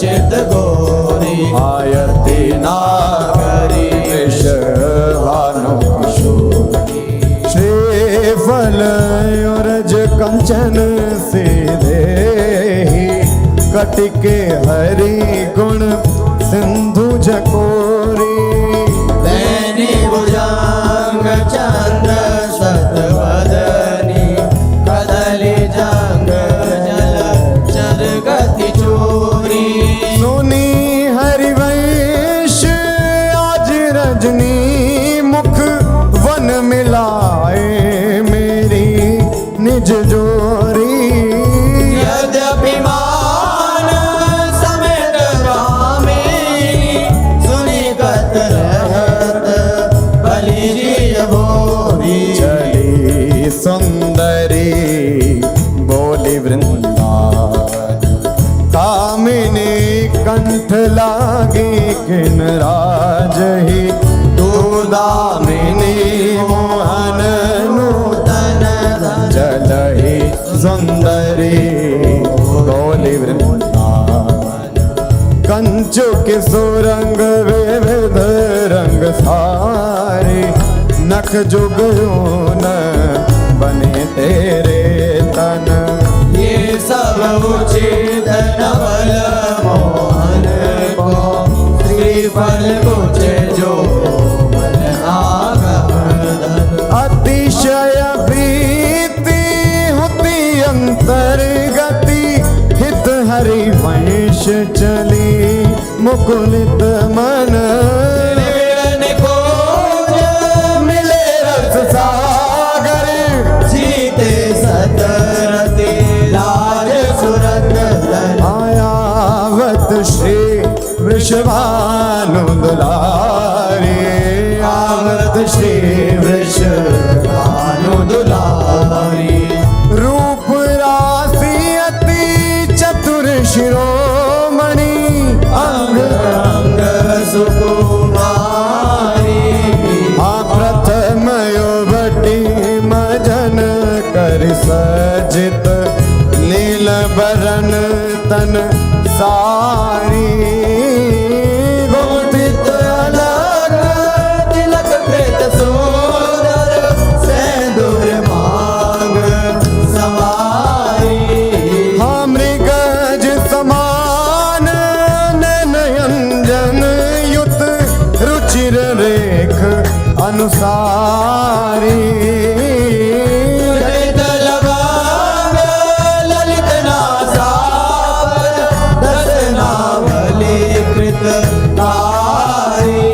चित गोरी आयति नागरी विष भानु किशोरी श्रीफल युरज कंचन सीधे ही कटिके हरि गुण सिंधु झकोरी दैनी दामिनी मोहन नूतन जलहि सुंदरी गौली वृंदावन कंचुक सुरंग विविध रंग सारे नख जुगनून बने तेरे तन ये सब उचित नवल मोहन को श्रीफल कुछ जो मन आगमन अतिशय प्रीति होती अंतर्गति हित हरि वंश चली मुकुलित मन मिलन को मिले रस सागर जीते सतरते राज सुरत आयावत श्री वृषभानु दुलारी आवत श्री वृषभानु दुलारी रूप राशि अति चतुर शिरोमणि अंग अंग सुकुमारी प्रथम युवती मजन कर सजित नील बरन तन सारी गोपित अलग तिलक प्रेत सुंदर सेंदूर मांग सवारी मृगज समान नयंजन युत रुचिर रेख अनुसारी ललित लवांग ललित नासावर दस नावली कृत कारी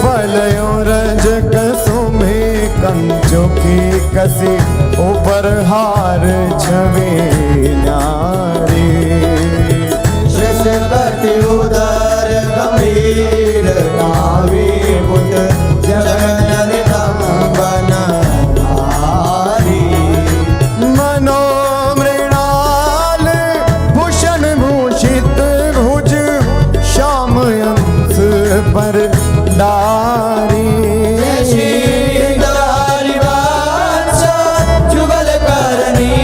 फलयो रज कसुमे कंचुकी कसी ऊपर हार छवि नारी श्रेष्ठपति उदर गंभीर नावी मुद जगन बन नारी मनोमृणाल भूषण भूषित भुज श्याम अंश पर डारी जुगल करनी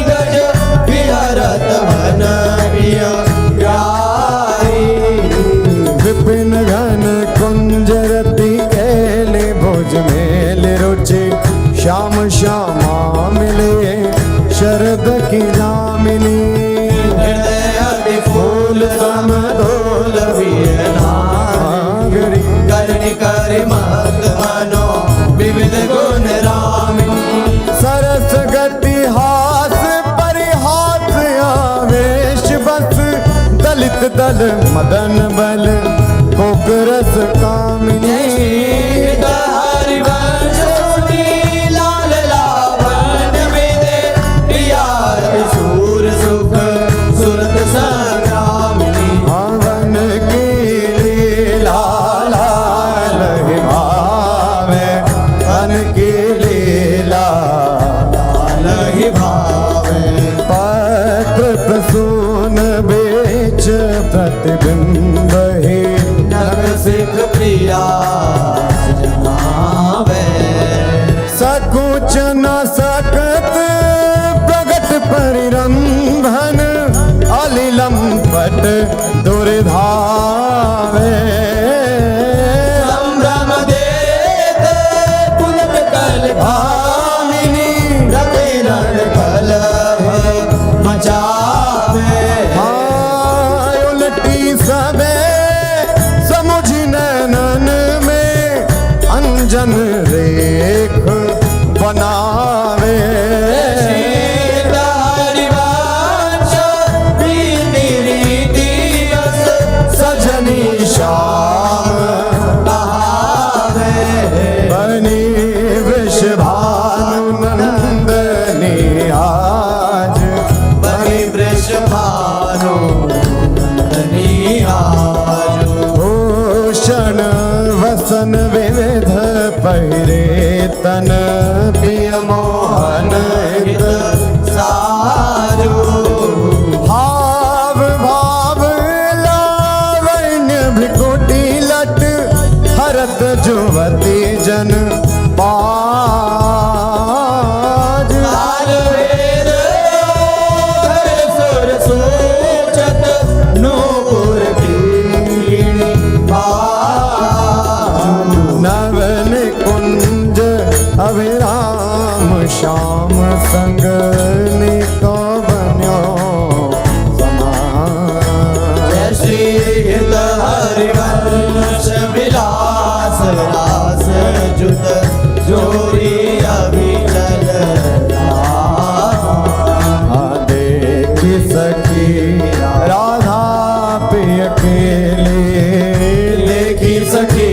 गज विहरत मन विपिन घन कुंजरति केले भुज मेल रुचि श्याम श्यामा मिले शरद की नामिनी हृदय फूल समदोल नागरी करनी कर मत मनो विविध गुण रामिनी सरस गति हास परिहास आवेश बस दलित दल मदन बल कोकरस कामिनी हरिवंश सुनी लाल लावण विदे प्रिया सूर सुख सुरत संग्रामिनी हवन की लीला लाल ही भावे हन की लीला लहि भावे पत्र प्रसून बेच प्रतिबिंब ही नग सिख प्रिया जमावे सकुच न सकत प्रगट परिरंभन अलिलम पट दुर्धावे संभ्रम देत पुलक कल भामिनी रति रण कलह मचावे उलटी सबे समुझ नैनन में अंजन रेख बनावे हरिवंश बीती रीति यस सजनी श्याम बहावे बनी वृषभानु नंदनी आज बनी वृषभानु नंदनी आज भूषण वसन विविध पहिरे तन प्रिय मोहन हित सारू भाव भाव लावण्य भ्रिकुटी लट भरत जुवती जन पाज लाल वेद धर सुर सूचत नूपुर कीणी बाजू नवन कुंज अभिराम श्याम संग निको बन्यो समान जय श्री हित हरिवंश विलास रास जुत जोरी अभिचल देखी सखी राधा पिय अकेले देखी सखी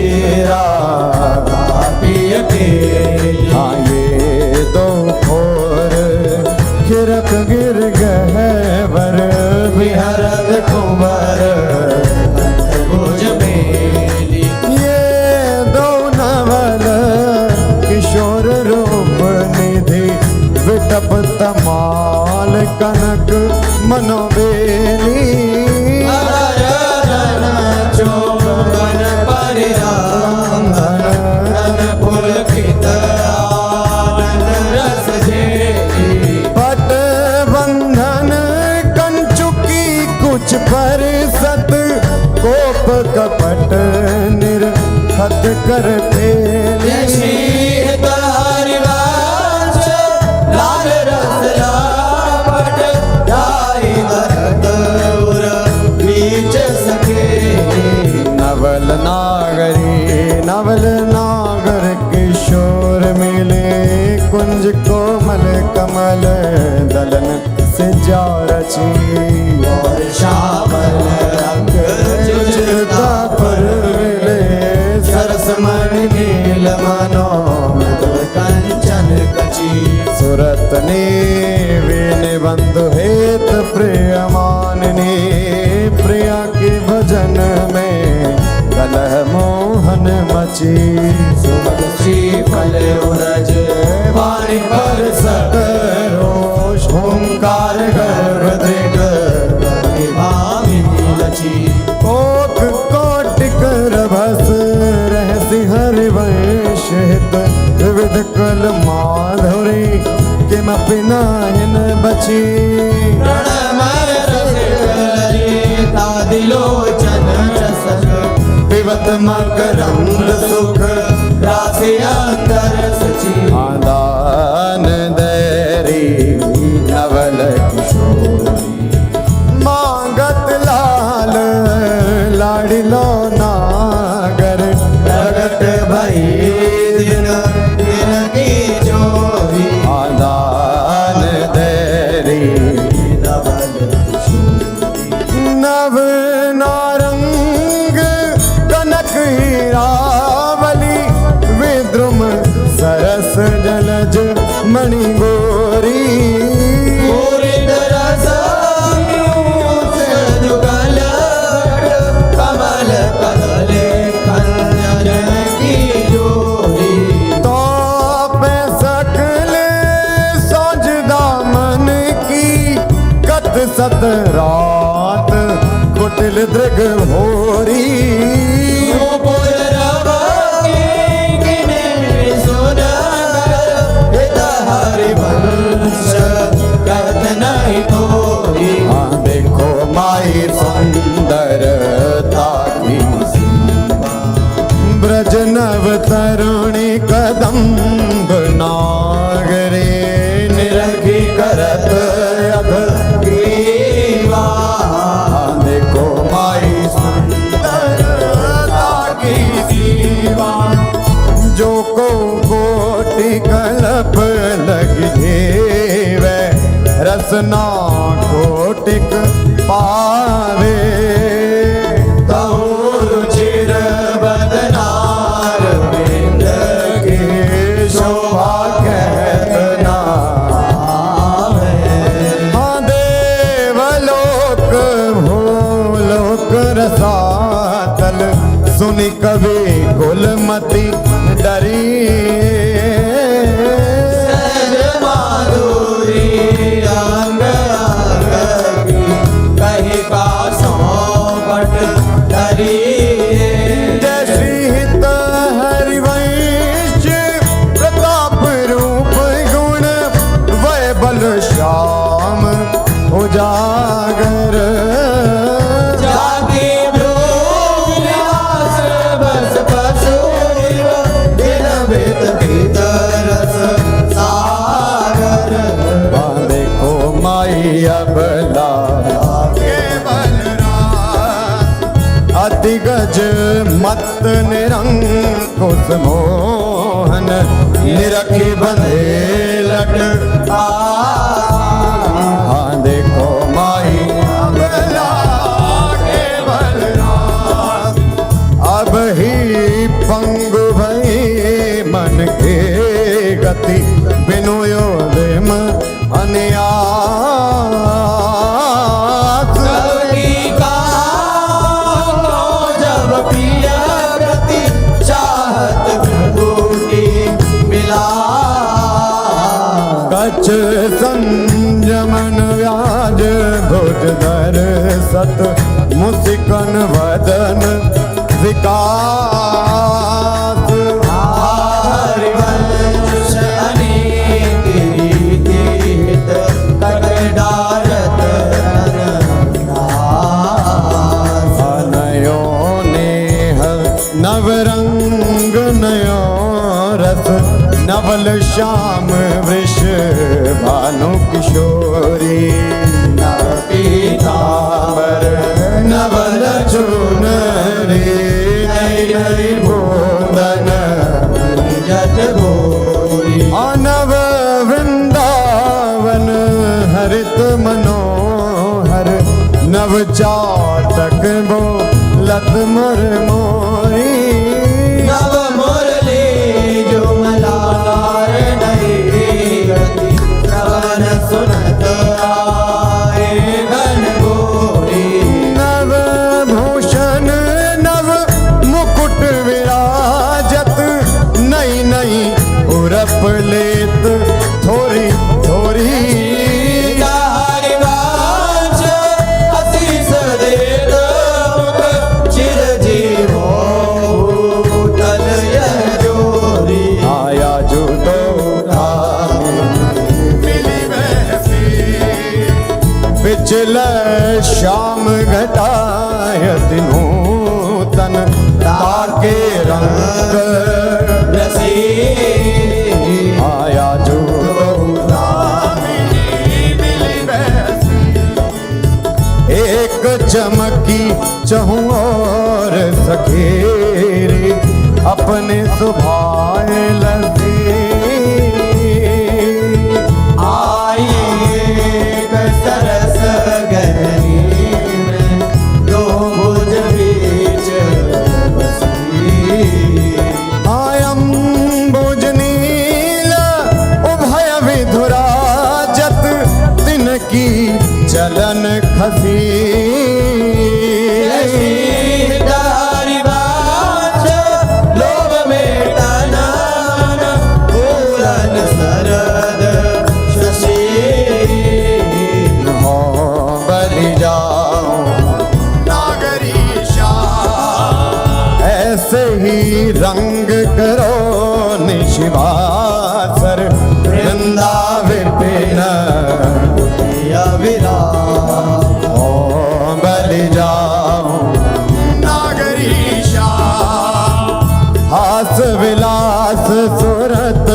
राधा पिय अकेली हाँ ये दो खोर खिरक गिर गहवर विहरत कुंवर भुज मेली ये दो नवल किशोर रूप निधि विटप तमाल कनक मनोबेली हरधन चोबन परिरांधन धन पुलकित आनंद रस झेली पट बंधन कंचुकी कुछ पर सत कोप कपट निर्खत कर जय श्री पेली हित हरिवंश लाल रस लापट जाई भरत उर बीच सखे नवल नागर किशोर मिले कुंज कोमल कमल दलन से जा रची और श्यामल रंग जुझता पर मिले सरस मणि नील मनो मृदु कंचन कची सुरत ने वीण बंधु हेत प्रिय माननी प्रिया के भजन में कलह मोहन मची सुमन श्री फल उरज वाणी पर रोष ओंकार गर्भ दृढ़ भामिनी लची कोट कोटिक रभस रहसि हरिवंश हित विविध कल माधुरी किमपि नाहिन बची प्रणमय रसिकललिता दिलोचन रसक पिबत मकरंद सुख राशि अंतर सची आदान दैरी नवल किशोरी मांगत लाल लाडिलो नागर प्रगट भई दिन दिन की जोरी आदान दैरी नवल नव नारंग कनक हीरावली विद्रुम सरस जलज मणि गोरी पूरित रस पीयूष जुगल कमल कदले खंजन की जोरी तो पे सकल सोज दामन की कत सत रात कुटिल दृग भोरी नूपुर रवि किने सुनगर हित हरिवंश कहत नहीं कोई हाँ देखो माई सुंदरता की ब्रज नव तरुणी कदम्ब नागरे निरखी करत अध ग्रीवा हाँ देखो माई सुंदरता की सीमा जो को कोटि कल्प लग जेवे रसना कोटिक पावे रुचिर बदनार बिंद के शोभा कहत ना हाँ देवलोक भूलोक रसातल सुनि कवि कुलमति डरी सहज माधुरी अंग अंग की कही का सौपट धरी जय श्री हित ब्रज मत निरंकुश मोहन निरखी बंधे लट हाँ देखो माही अबला केवल रास। अब ही पंगु भई मन के गति बिनु योदेम अन्यास। कवि का जब प्रिय प्रति चाहत विभूति मिला। कछ संयमन व्याज भुज धर सत मुस्कन वदन विकास। हरिवंश अनेक रीति हित कट डारत अनदास। नयो नेह नवरंग नयो रस नवल श्याम वृष भानु किशोरी। नव पीतांबर नवल चुनरी नई नई बोंदन जट भोरी। नव वृंदावन हरित मनोहर नव चाटक बो लत मर मोरी। नव मुरली जो मलार नहीं गति श्रवण सुनत आए घन घोरी। नव भूषण नव मुकुट विराजत नई नई उरप लेत थोरी थोरी। हरिवंश आशीष देत मुख चिर जीवो भूतल यह जोरी। आया जो तो मिली वैसी पिछल श्याम घटायत नूतन ताके रंग रसी आया जो एक चमकी चहु और सखेरी अपने सुभाए लसी। आई एक सरस गहरी में दो भुज बीच बसी। आयम बुजनील उभय विधुराजत तिनकी चलन खसी। हरिवंश लोभ में टनन पूरन सरद शशि। हो बलि जाओ नागरीशा ऐसे ही रंग करो निशिवासर वृंदा विपिन विराम ओ बलि जाओ नागरीशा। हास विलास सुरत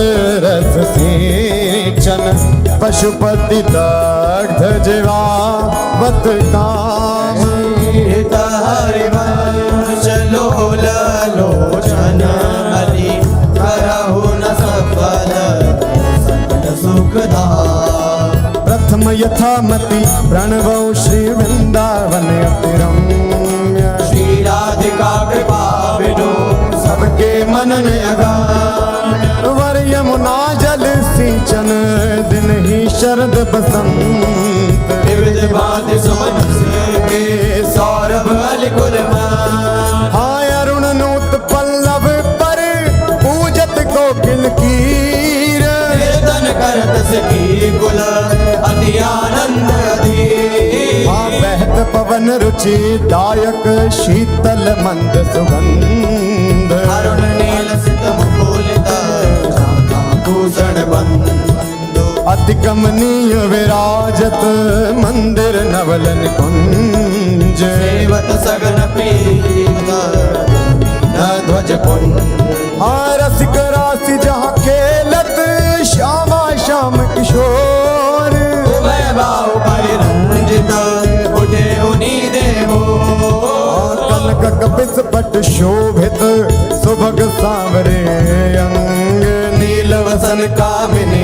रस सिंचन पशुपति दग्ध जीवावत काम। हरिवंश लोल लोचन हरि करहु न सफल सकल सुखदा। प्रथम यथामति प्रणवौ श्री वृंदावन अति रम्य। श्री राधिका कृपा बिनु सबके मनन अगान वर यमुना जल सिंचन दिन ही शरद बसंत। विविध भांति सुमन के सौरभ अलिकुल हाय अरुण नूत पल्लव पर पूजत कोकिल कीर। कीर्तन करत सखी कुल अति आनंद अधीर। हाँ बहत पवन रुचि दायक शीतल मंद सुगंध। अरुण नील सित मुकुलित भूषण बंधु। अति कमनीय विराजत मंदिर नवलन कुंज। सेवत सगन प्रीत न ध्वज पुंज। हाँ रसिक राशि जहाँ खेलत श्यामा श्याम किशोर। उभय बाहु परिरंजित उठे उनी देवो। कनक कपित पट शोभित सुभग सांवरे अंग नील वसन कामिनी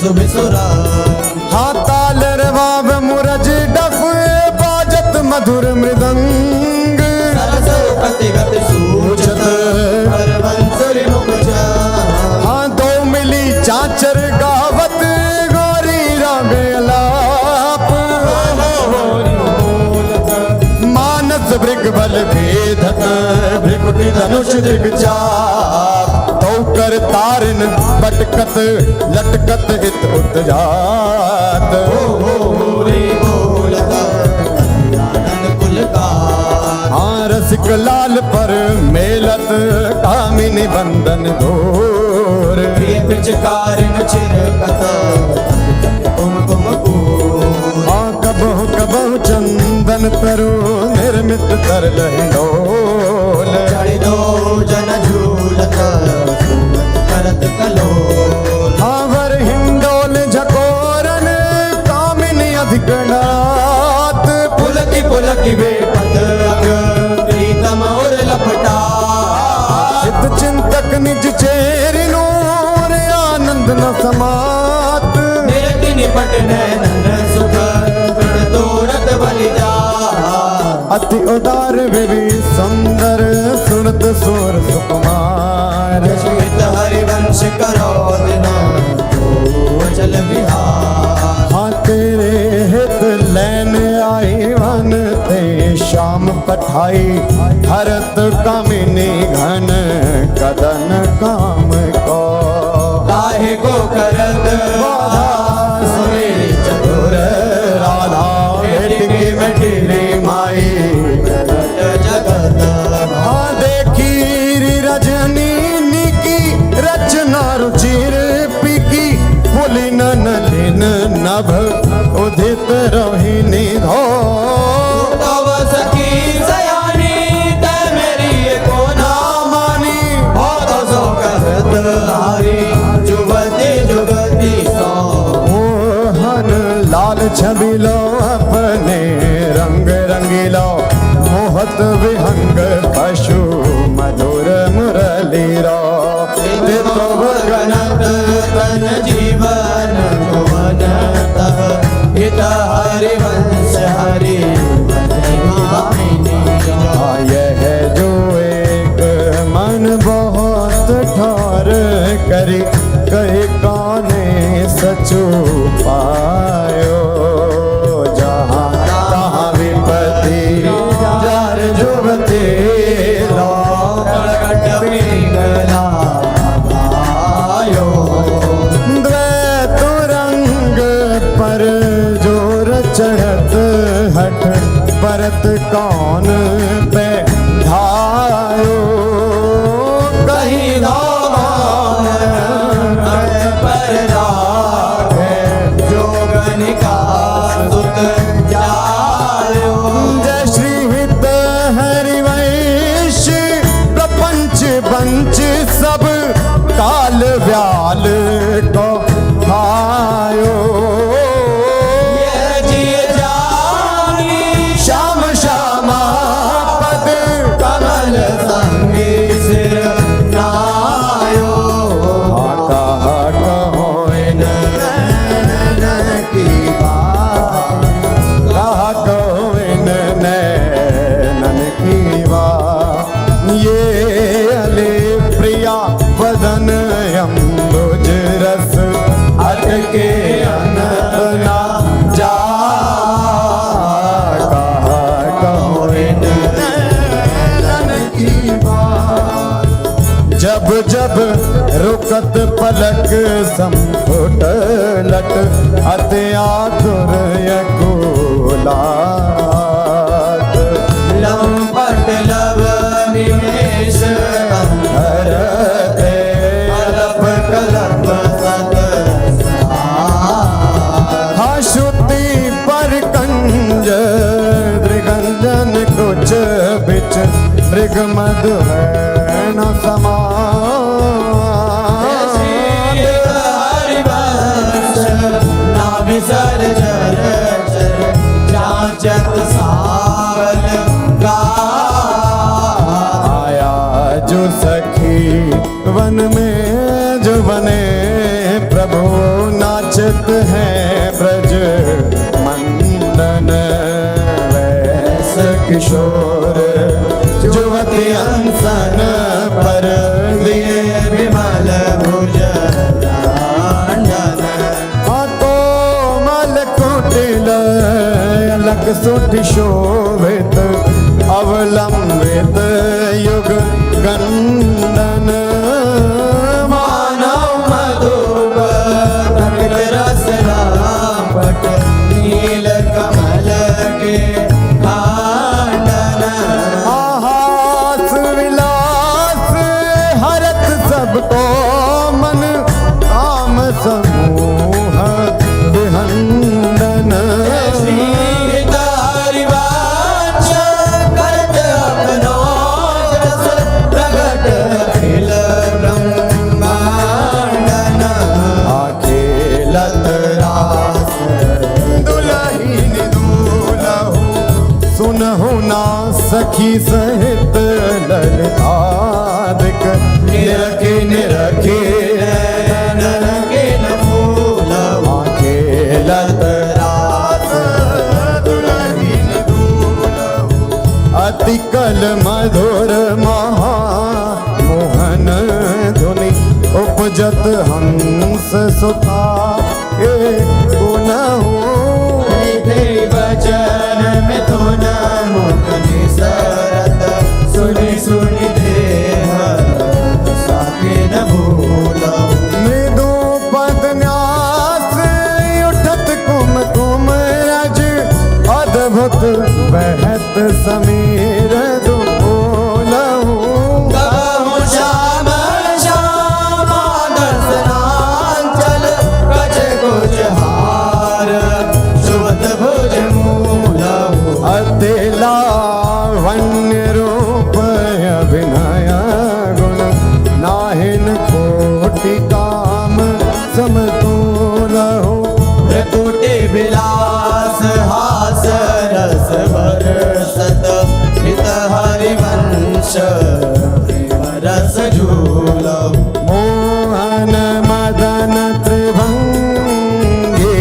सुबिसुरा हाँ ताल रवाब मुरज डफ बाजत मधुर मृदंग प्रतिगत सूचत हरवंसरी मुखजा हाँ दो मिली चाचर गावत गौरी रागे अलाप मानस भृग बल भेदत भृकुटी धनुष दिग्चाप तो कर तारन पटकत लटकत हित उत्जात हाँ रसिक लाल पर मेलत कामिनी बंदन घोर पिचकारिन चिरकत कुमकुम हाँ कबहु कबहु चंदन तरु निर्मित कर लहिडोल चढ़ी दो जन झूलत करत कलो हाँ वर हिंडोल झकोरन कामिनी अधिकनाथ पुलकी बेपत अग प्रीतम और लपटा चित चिंतक निज चेरि नूर आनंद न समात निरति निपट नैनन सुख दृढ़ तोरत बलिजा अति उदार विवि सुंदर सुनत सुर सुकुमार श्वेत हरिवंश करो दिन चल बिहार हाँ तेरे हित लैन आई वन ते शाम पठाई हरत कामिनी घन कदन काम को काहे को करत बाधा सुने चतुर राधा भेटकी मेटिली माई जगत हाँ देखी रजनी की रचना रुचिर पिकी फुली नलिन नभ उदित रोहिणी धो तव सखी सयानी ते मेरी को ना मानी हो तो सो कहत हारी जुगती जुगती सो मोहन लाल छबिलो अपने रंग रंगीलो मोहत विहंग पशु मधुर मुरली रो तो गणत तन जीवन भुवन तह हित हरिवंश हरि यह जो एक मन बहुत ठार करी कहे काने सचु पायो जहाँ तहाँ विपत्ति जार जुबते लो द्वैत रंग पर जोर चढ़त हठ परत कौन पे धायो कहीं पर राखे जोगनिका सुत जायो जय श्री हित हरिवंश प्रपंच बंच सब काल व्याल को खायो ये जिय जानी श्याम श्यामा पद कमल संगी सिर नायो कहा कहो इन की बात कहा कहो इन नैनन की बात ये अले प्रिया वदन अम्बुज रस अटके अनंत ना जा कहा कहो इन नैनन की बात जब जब रुकत पलक संपुट लट अति आतुर यकुलात लंपट लव निमेश हरते कलप कलप सत हाँ श्रुति पर कंज दृगंजन कुछ बिच मृग मधु है न समा हरिवंश ना विसर जर जाचत सावल गा जो सखी वन में जो बने प्रभु नाचत हैं ब्रज मंडन वैस किशोर जुवती अंसन पर दिए विमल भुज कोमल कुटिल अलग सुठ शोभित अवलंबित युग गंडन मानव मधुप कनक रस रापट नील कमल के कांडन हास विलास हरत सबको मन काम समूह विहंडन सखी सहित ललितादिक निरखे निरखे नरके न फूल आंखे लत रास दुलहीन दूलहु अति कल मधुर महा मोहन धुनि उपजत हंस सुता ए गुनहु वचन मिथुन मुख निसरत सुनि सुनि देह साके न भूलो मृदु पद न्यास उठत कुम कुम अज अद्भुत बहत समीर दुलहु कहूँ श्याम श्यामा दर्शनांचल कछ कुछ हार सुवत भुज मूलहु अति लावण्य रूप अभिनय गुण नाहिन कोटि काम समतुलहु प्रकुटि विलास हास रस बरसत हित हरिवंश प्रेम रस झूलहु मोहन मदन त्रिभंगी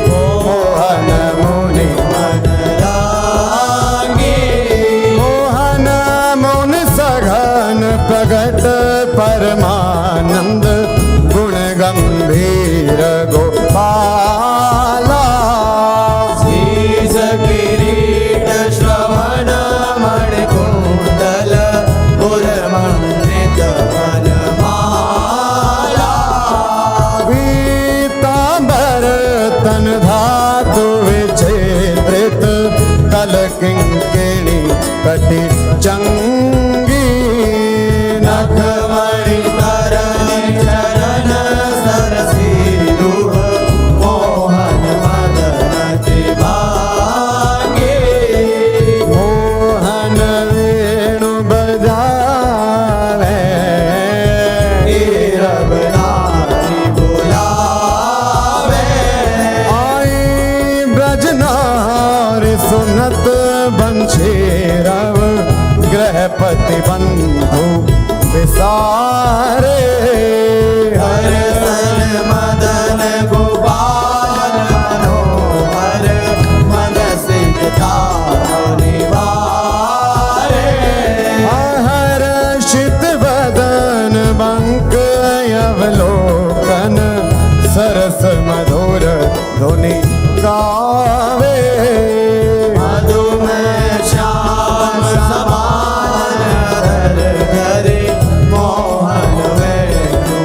मोहन मुनि मन रागे मोहन मुन सघन प्रगट परमानंद गुण गंभीर गोपाला शीश किरीट श्रवण मणि कुंडल पुरमंडित वनमाला पीतांबर तन धातु विचित्रित कल किंकिणी कटि चंगी नख मणि तरणी चरण सरसी रूह मोहन मदन त्रिभागे मोहन वेणु बजावे नीरव नारी बुलावे आई ब्रजनार सुनत बंशी रव गृहपति बंधु विसारे हरसन मदन गोपाल मनोहर मन सिद्धा निवारे हर्षित बदन बंक अवलोकन सरस मधुर धुनि गावे मधुमेह श्याम समान हर घरे मोहन वेणु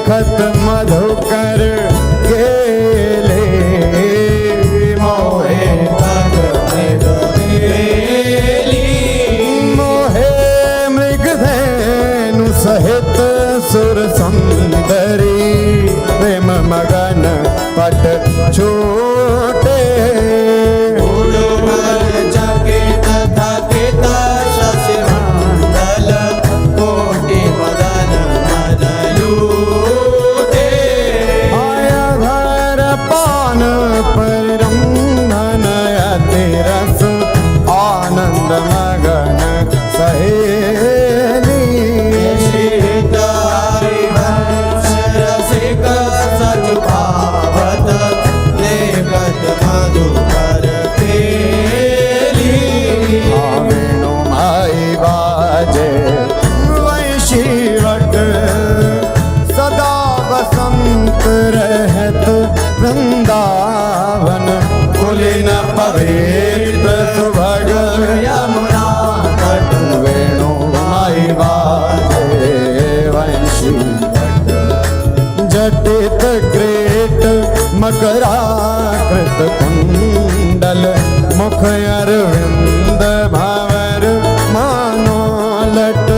देखत मधुकर गेले मोहे मोहे मृगधेनु सहित सुर सुंदरी प्रेम मगन पट छूटे रहत वृंदावन कुलीन पवित्र सुभग यमुना तट वेणु माई बाजे वंशी जटित ग्रेट मकराकृत कुंडल मुख अरविंद भंवर मानो लट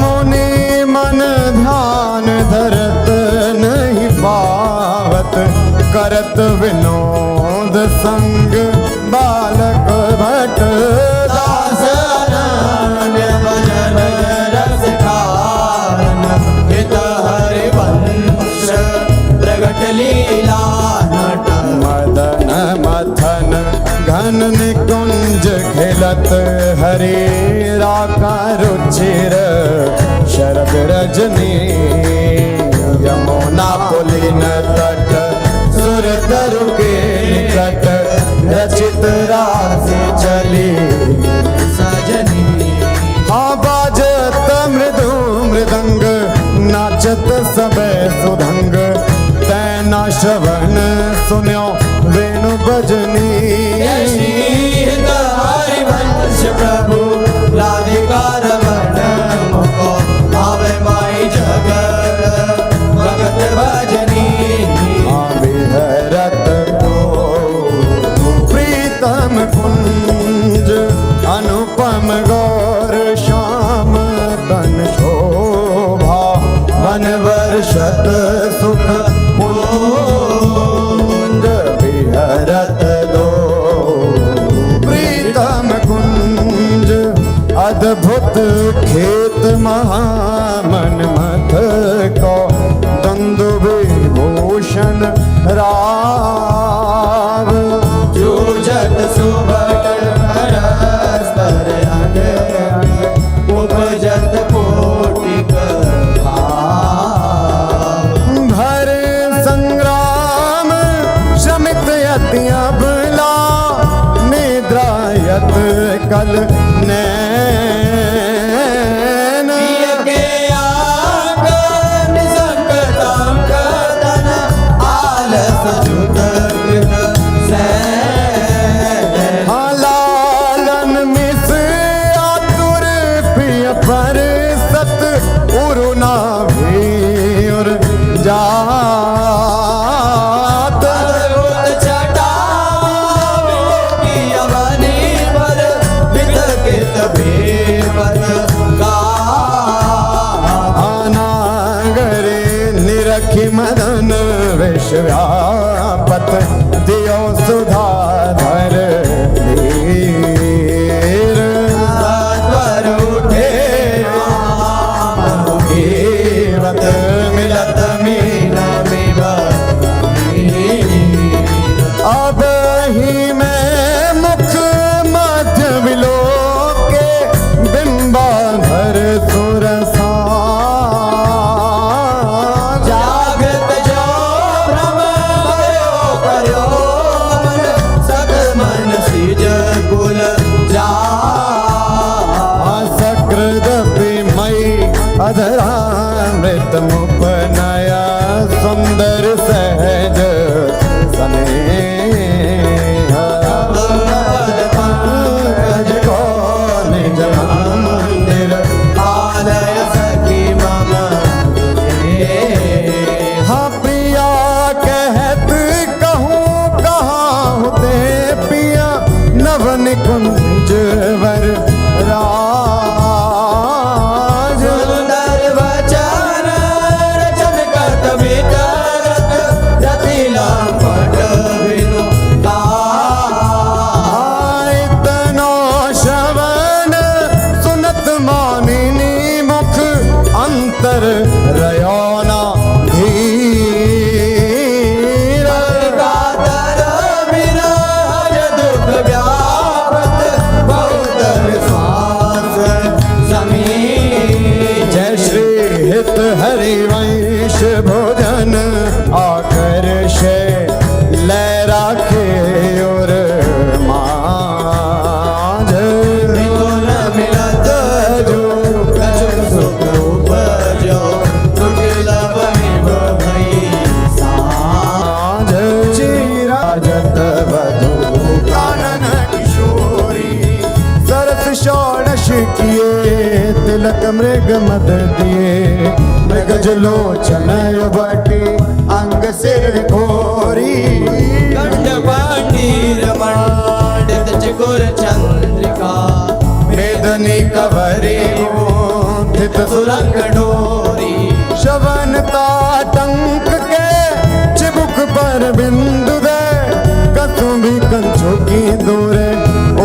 मुनि मन ध्यान धरत नहीं पावत करत विनोद संग बालक भट दास अनन्य भजन रस कारण हित हरि वंश प्रगट लीला नट मदन मथन घन निकुंज खिलत हरे राका रुचिर शरद रजनी यमुना पुलिन तट सुर तरु के निकट रचित राशि चली सजनी बाजत मृदु मृदंग नाचत सबे सुधंग तैना श्रवण सुन्यो वेणु भजनी हरिवंश प्रभु राधिका रमण मुको आवे माई जगत भगत भजनी विहरत तो प्रीतम कुंज अनुपम गौर श्याम तन शोभा वन वर्षत सुख कुंज विहरत दो प्रीतम कुंज अद्भुत खेत महामन मथ को दंदु विभूषण राव जूझत सुभट परस्पर अंग उपजत कोटिक भर संग्राम श्रमित यतिया भला निद्रायत कल नैन के आगन संकटांक तन आलस जुत गृह सैन लालन मिस आतुर प्रिय पर सत उरुना भीर जात छटा यवनी पर विदकित भीमत नागरे निरखि मदन विश्व्यापत दियो सुधाधर वीर पर उठे मुखीवत मिलत मीन अब ही मैं मुख मध्य विलोके बिंबाधर सुरसा जागत जो भ्रम भयो करो मन सग मन सिज कुल जा सकृदपि मई अधरामृत मुपनया सुंदर सहज सने तिलक मृग मद दिए मृग जलोचन बटी अंग सिर घोरी कंठपाटीर मंडित चकोर चंद्रिका वेदनी कवरी थित सुरंग डोरी शवनता टंक के चिबुक पर बिंदु दे कसुंभी कंचों की दूरे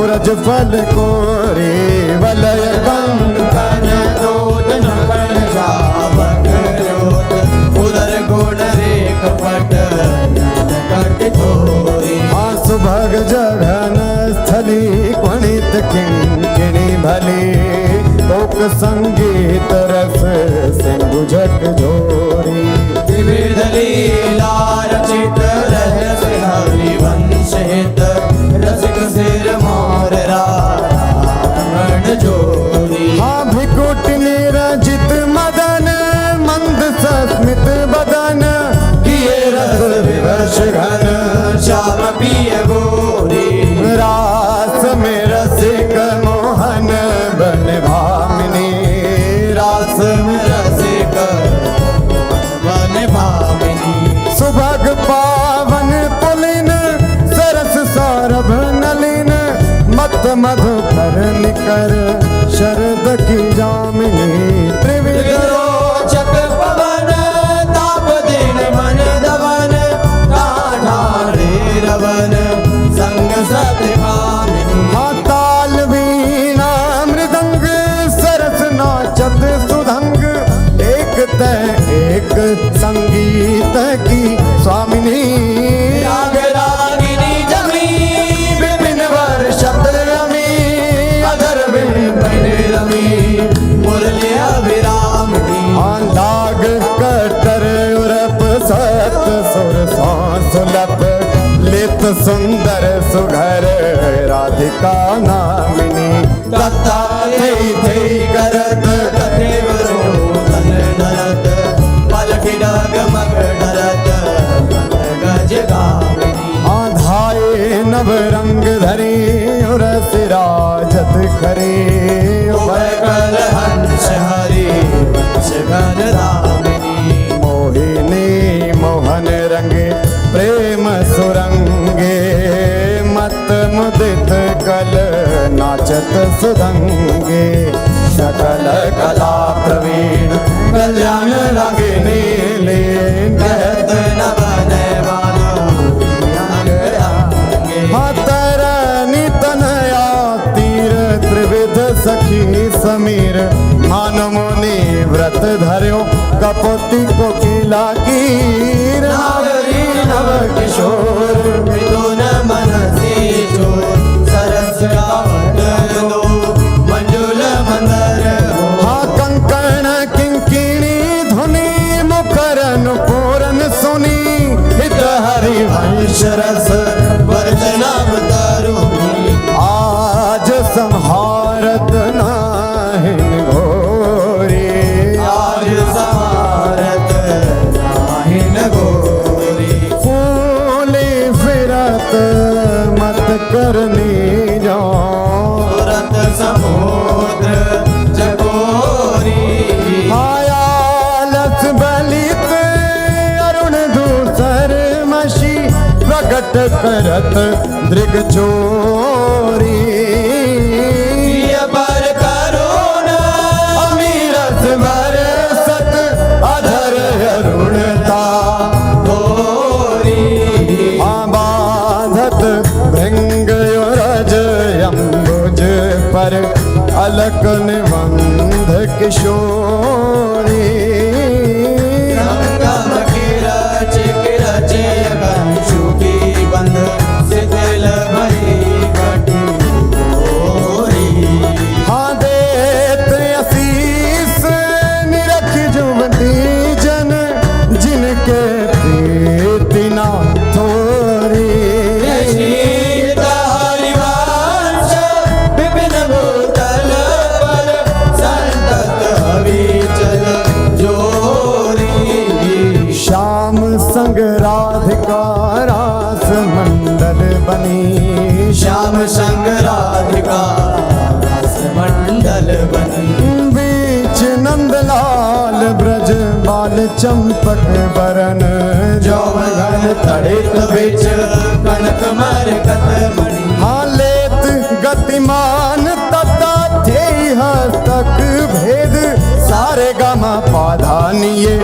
उरज फल कोरे वलय कंकन दूत नकन जावक जोत उदर गुण रेख पट कट तोरी सुभग जघन स्थली क्वणित किंकिणी भली तोक संगीत रस सिंधु झक झोरी विविध लीला रचित रहस्य हरिवंश हित रसिक सिर मोर रावण जोरी भिकुट निरजित मदन मंद सस्मित बदन किए रस विवश घन श्याम पिय गोरी रास में रसिक मोहन बन भामिनी रास में रसिक वन भामिनी सुभग पावन पुलिन सरस सौरभ नलिन मत मधुकर निकर शरद की जामिनी त्रिविध रोचक पवन ताप दिन मन दवन काढ़ारे रवन संग सतकामिनी ताल वीणा मृदंग सरस नाचत सुधंग एक तय एक संगीत की स्वामिनी राग रागिनी जमी विपिन वर्षत रमी अधर विपिन रमी मुरली अभिरामिनी लाग कटर उरप सत सुर सुलभ लित सुंदर सुघर राधिका नामिनी दत्ता थे करत कथेवरो तन नरत पलक डाग मग डरत गज गामिनी आधाए नव रंग धरी उरस राजत करे उभय कल हंस हरि वंश घन रामिनी मोहिनी मोहन रंगे प्रेम सुरंगे मत मुदित कल नाचत सुधंगे सकल कला प्रवीण कल्याण रंगिनी लीन कहत न बने तरनी तनया तीर त्रिविध सखी समीर मान मुनि व्रत धर्यो कपोती कोकिला कीर नागरी नव किशोर मृदुन मनसी चोर सरस गावत दो मंजुल मंदर हो कंकण किंकिणी धुनी मुखरन पूरन सुनी हित हरि वंश रस वर्जनम तरुणी आज संहारत नाहिन घोरी आज समारत नाहिन गोरी फूली फिरत मत करनी जो तुरत समुद्र जगोरी आयालस बलित अरुण दूसर मशी प्रकट करत दृग चोरी पर करुण अमीरस बरसत अधर अरुणता गोरी बाधत भृंग रज अम्बुज पर अलक निबंध किशोरी संगम किरच किरच कंशु की बंध शिथिल भरी कटी गोरी हाँ देत असीस निरख जुवती जन जिनके प्रीति ना थोरी शीत हरिवंश विपिन भूतल पर संतत अविचल जोरी श्याम संग राधिका रास मंडल बनी श्याम संग राधिका रस मंडल बनी चंपक बरन जौवन तड़ित बिच कनक मरकत मणि हाँ लेत गतिमान तता थे हस्तक भेद सारे गामा पाधानिये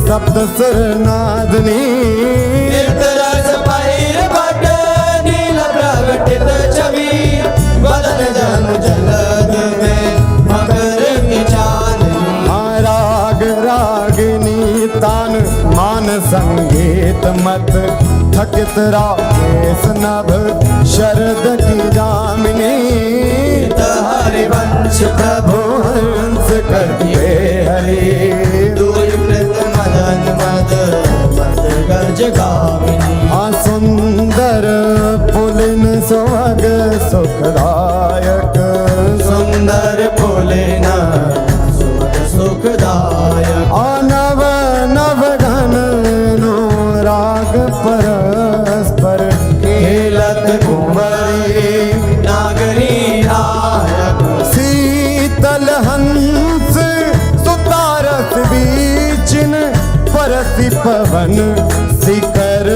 सप्त सुर नादनी निरस पैर भट नील प्रगटित छवि बदन जन जलद में मकर की चांदनी हाँ राग रागिनी तान मान संगीत मत थकित राकेश नभ शरद की जामिनी हरिवंश प्रभु हंस करके हरे दूरीकृत मदन मद मद गज गामिनी हाँ सुंदर पुलिन सुहाग सुखदायक सुंदर पुलिन सुख सुखदायक नव नव घन नो राग परस्पर खेलत कुंवरी नागरी नायक शीतल हंस सुतारस बीचिन परसी पवन शिखर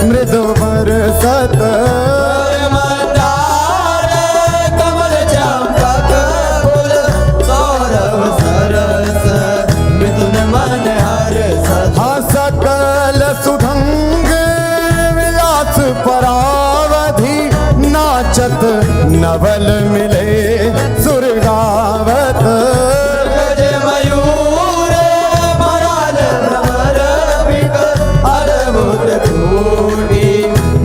मृदु बरसत मंदार कमल चंपक फूल सौरभ सरस मिथुन मन हर्षत हाँ सकल सुधंग विलास परावधि नाचत नवल मिले सुरगावत गज मयूर मराल भ्रमर बिक अद्भुत कोटि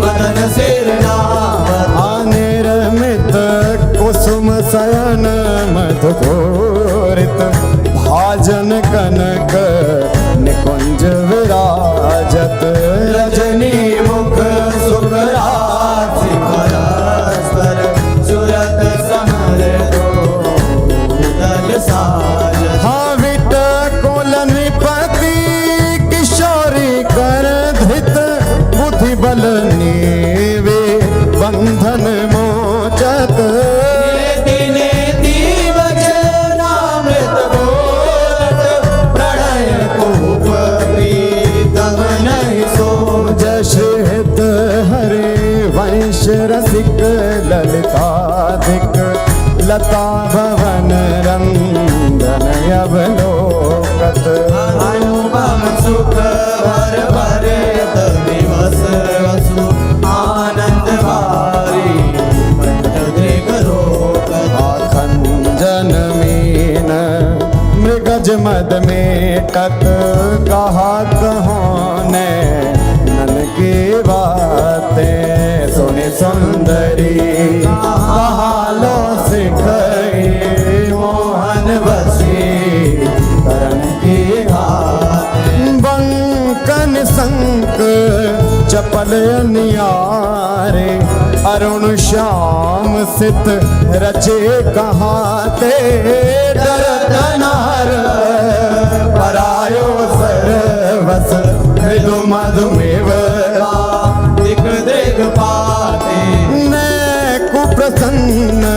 मदन सिर नावत निर्मित कुसुम शयन मधुकोरित भाजन कनक निकुंज विराजत रजनी मुख सुखरासि परस्पर सुरत समर दो दल साज हाँ विट कुल नृपति किशोरी कर धृत बुद्धि बल नीवे बंधन मोचत नेति नेति वज्रामृत बोलत प्रणय कूप प्रीतम नहीं सोच जश हित हरे वंश रसिक ललिताधिक लता भवन रंदन अवलोकत अनुपम सुख भर भरे दिवस वसु आनंद भारी पंच दृग रोकत खंजन मीन मृगज मद मेटत कहा कहो ने नन की बातें सुनि सुंदरी कहालो सिखई मोहन बसी करण की घात बंकन संक चपल नियारे अरुण श्याम सित रचे कहाते डरत नार परायो सरवस मृदु मधुमेव दिख दृग पाते ने कुप्रसन्न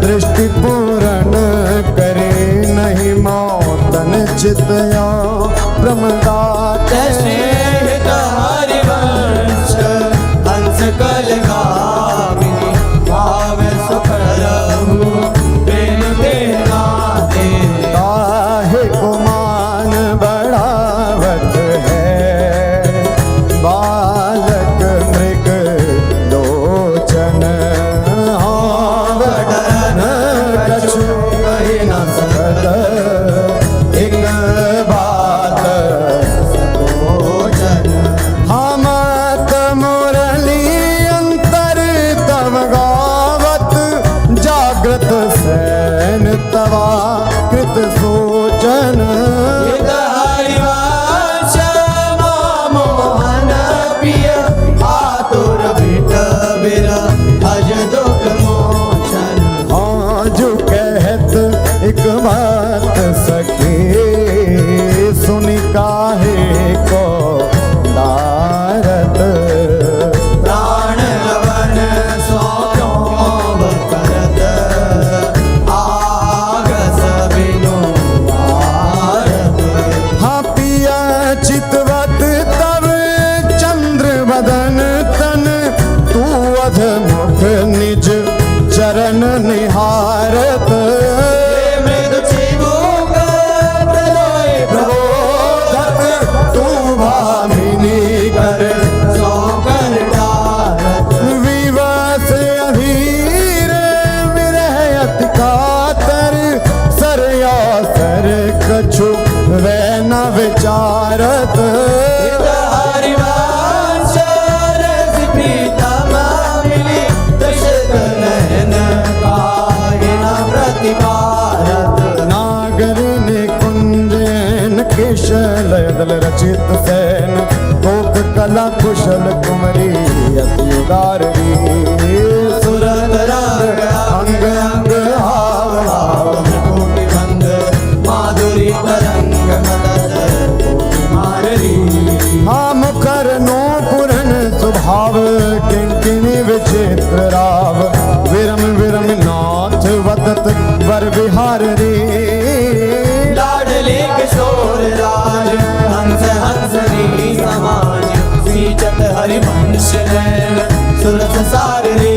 दृष्टि पूर्ण करे नहीं मौतन चितया प्रमदाते श्रेष्ठ हरिवंश हंस कल गामिनी भाव सुखरहु प्रेम के नाते काहे गुमान बढ़ावत है बालक मृग लोचन आवडन कछु कहि न सकत एक बात बध मुख निज चरण निहारत मृदु चिबुक प्रलोय प्रबोधक तू भामिनी कर सौकर डारत विवश अधीर विरह अति कातर सरया सर कछु वै न विचारत हरिवंश रस प्रीतम मिली दशरथ नयन काहे न प्रतिपारत नागर ने कुंजन केशल दल रचित सैन कोक कला कुशल कुमरी अति उदारी सुरत रंग अंग अंग हाव हाव कोटि भंग माधुरी तरंग मदद कोटि माररी हाँ मुखर नो पुरन स्वभाव किंकिणी विचित्र राव विरम विरम नाथ वदत वर विहार रे लाडले किशोर राज हंस हंसनी समाज सीचत हरिवंश नैन सुरस सार रे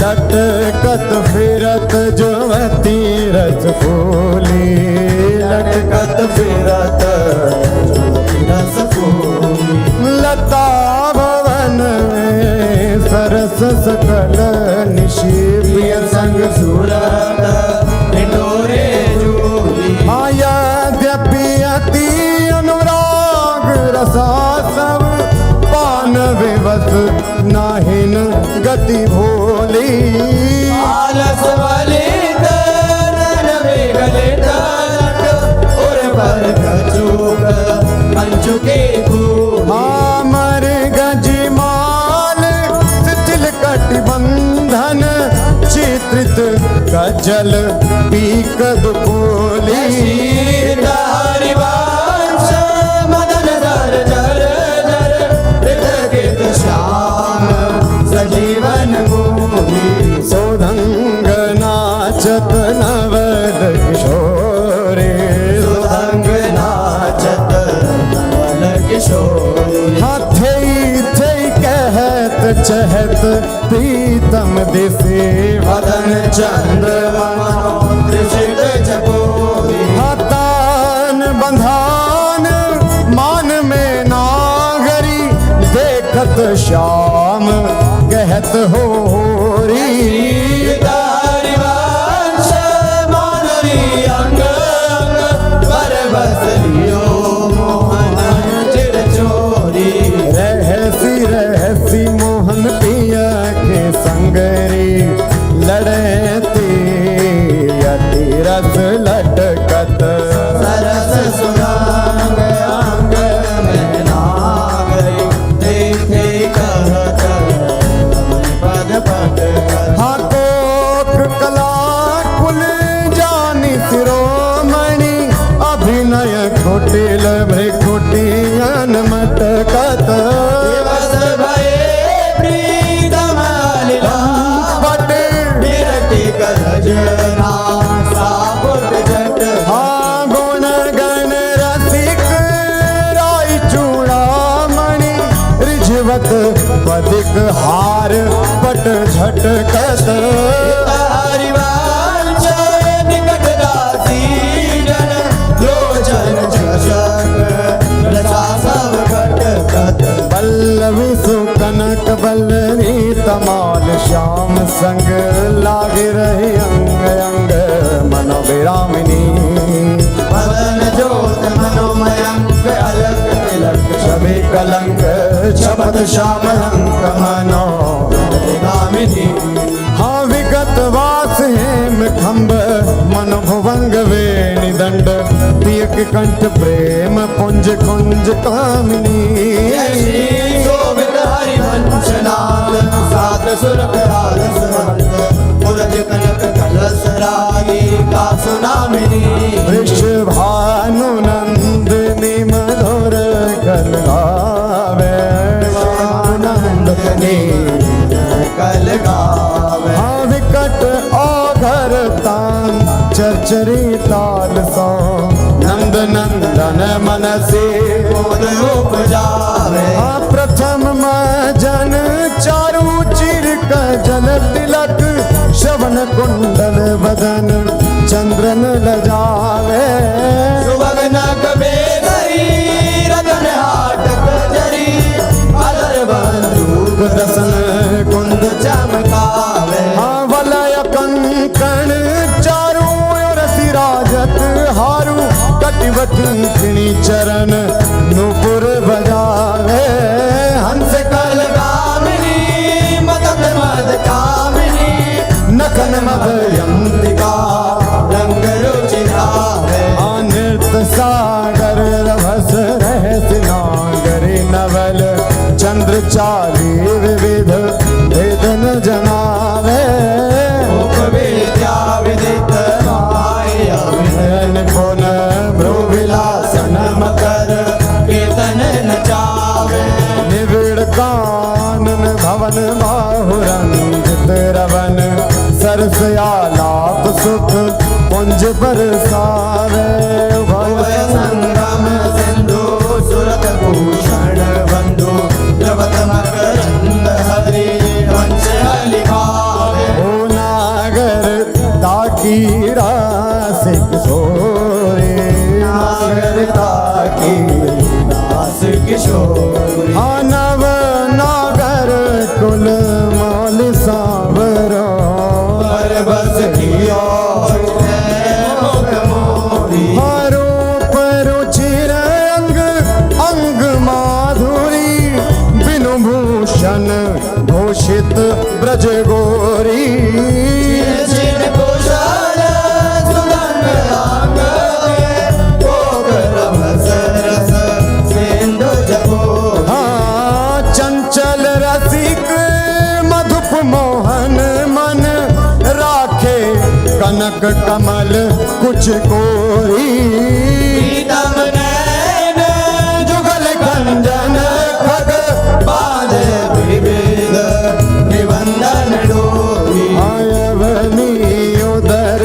लटकत फिरत जुवती रस फूली लटकत फिरत रस फूल लता भवन में सरस सकल निशि प्रिय संग सूरत निटोरे जूली यद्यपि अति अनुराग रसा सब पान विवश नाहिन गति भोली आलस वलित नन विगलित लट उर पर कचूक कंचुके फूल अमर गजमाल शिथिल कटिबंधन चित्रित कजल पीक दुपोली हरिवंश मदन दर जर जर हृदय श्याम सजीवन मोही सोधंग नाचत नवल किशोरे सुरंग नाचत नवल किशोरी हाथे थे कहत चहत प्रीतम दिसे वदन चंद्र मनोदृशित चकोरी हतान बंधान मान में नागरी देखत श्याम कहत हो री हरिवंश माधुरी अंग अंग पर बस लियो मोहन चिर चोरी रहसी रहसी मोहन पिया के संगरी लड़ती अति रस लटकत सरस सुरंग अंग में नागरी देखे कहत पद पद हाँ कोक कला कुल जानी शिरोमणि अभिनय कुटिल भ्रिकुटियन मटकत दिवस भये प्रीतम लीला बट विरति करजना सापुट जट हाँ गुण गण रसिक राई चूड़ामणि रिझवत पदिक हार पट झटकत हरिवंश निकट दासी जन लोचन चषक रचा सब घटकत पल्लवी सुकनक बल्लरी तमाल श्याम संग लागे रही अंग अंग मनोविरामिनी मदन ज्योत मनोमयंक अलक तिलक छवि कलंक छपत श्याम अंक मनो गामिनी हाँ विगत वास हेम खम्ब मन भुवंग वेणि दंड पियक कंठ प्रेम पुंज कुंज कामिनी शोभित हरिवंश नाम सात सुर कराल सुरंग उरज कनक कलश रागी का सुनामिनी वृषभानु नंदिनी मधुर कल गावे नंदनी कल गावे हाँ विकट औघर तान चरचरी ताल सो नंद नंदन मन से बोध उपजावे हाँ प्रथम मजन चारु चिर कुंडल तिलक श्रवण कुंडल बदन चंद्रन लजावे सुभग नग बेधरी रतन हाटक जरी अलर बंदूक दसन कुंद चमकावे वलय कंकण चारू ओर सिराजत हारू कटिवकिंकिणी चरण नूपुर बजावे हंस कल कामिनी मदद मद कामिनी नखन मदयंतिका रंग रुचिरावे नृत्य सागर रभस रहस नागरी नवल चंद्र चाली विविध वेदन जनावे मुख विद्या विदित माया निपुण भ्रुविलासन मकर कीर्तन नचावे निविड़ कानन भवन बाहुरंजित रवन सरस आलाप सुख पुंज बरसावे भय संगम सिंधु सुरत भूषण बंधु द्रवत मकरंद हरि वंश लिखावे ओ नागर ताकी रास किशोरे नागर ताकी दास किशोरी नव नागर कुल मौल सावरो पर बस कियो मुख मोरी हारो परो चिर अंग अंग माधुरी बिनु भूषण भूषित ब्रज गोरी चिर कुशल सुगंध अंग कोकर रस रस सिंधु जपो चंचल रसिक मधुप मोहन मन राखे कनक कमल कुछ कोरी प्रीतम नैन जुगल कंजन खग बांधे विविध निबंधन डोरी आयवनी उदर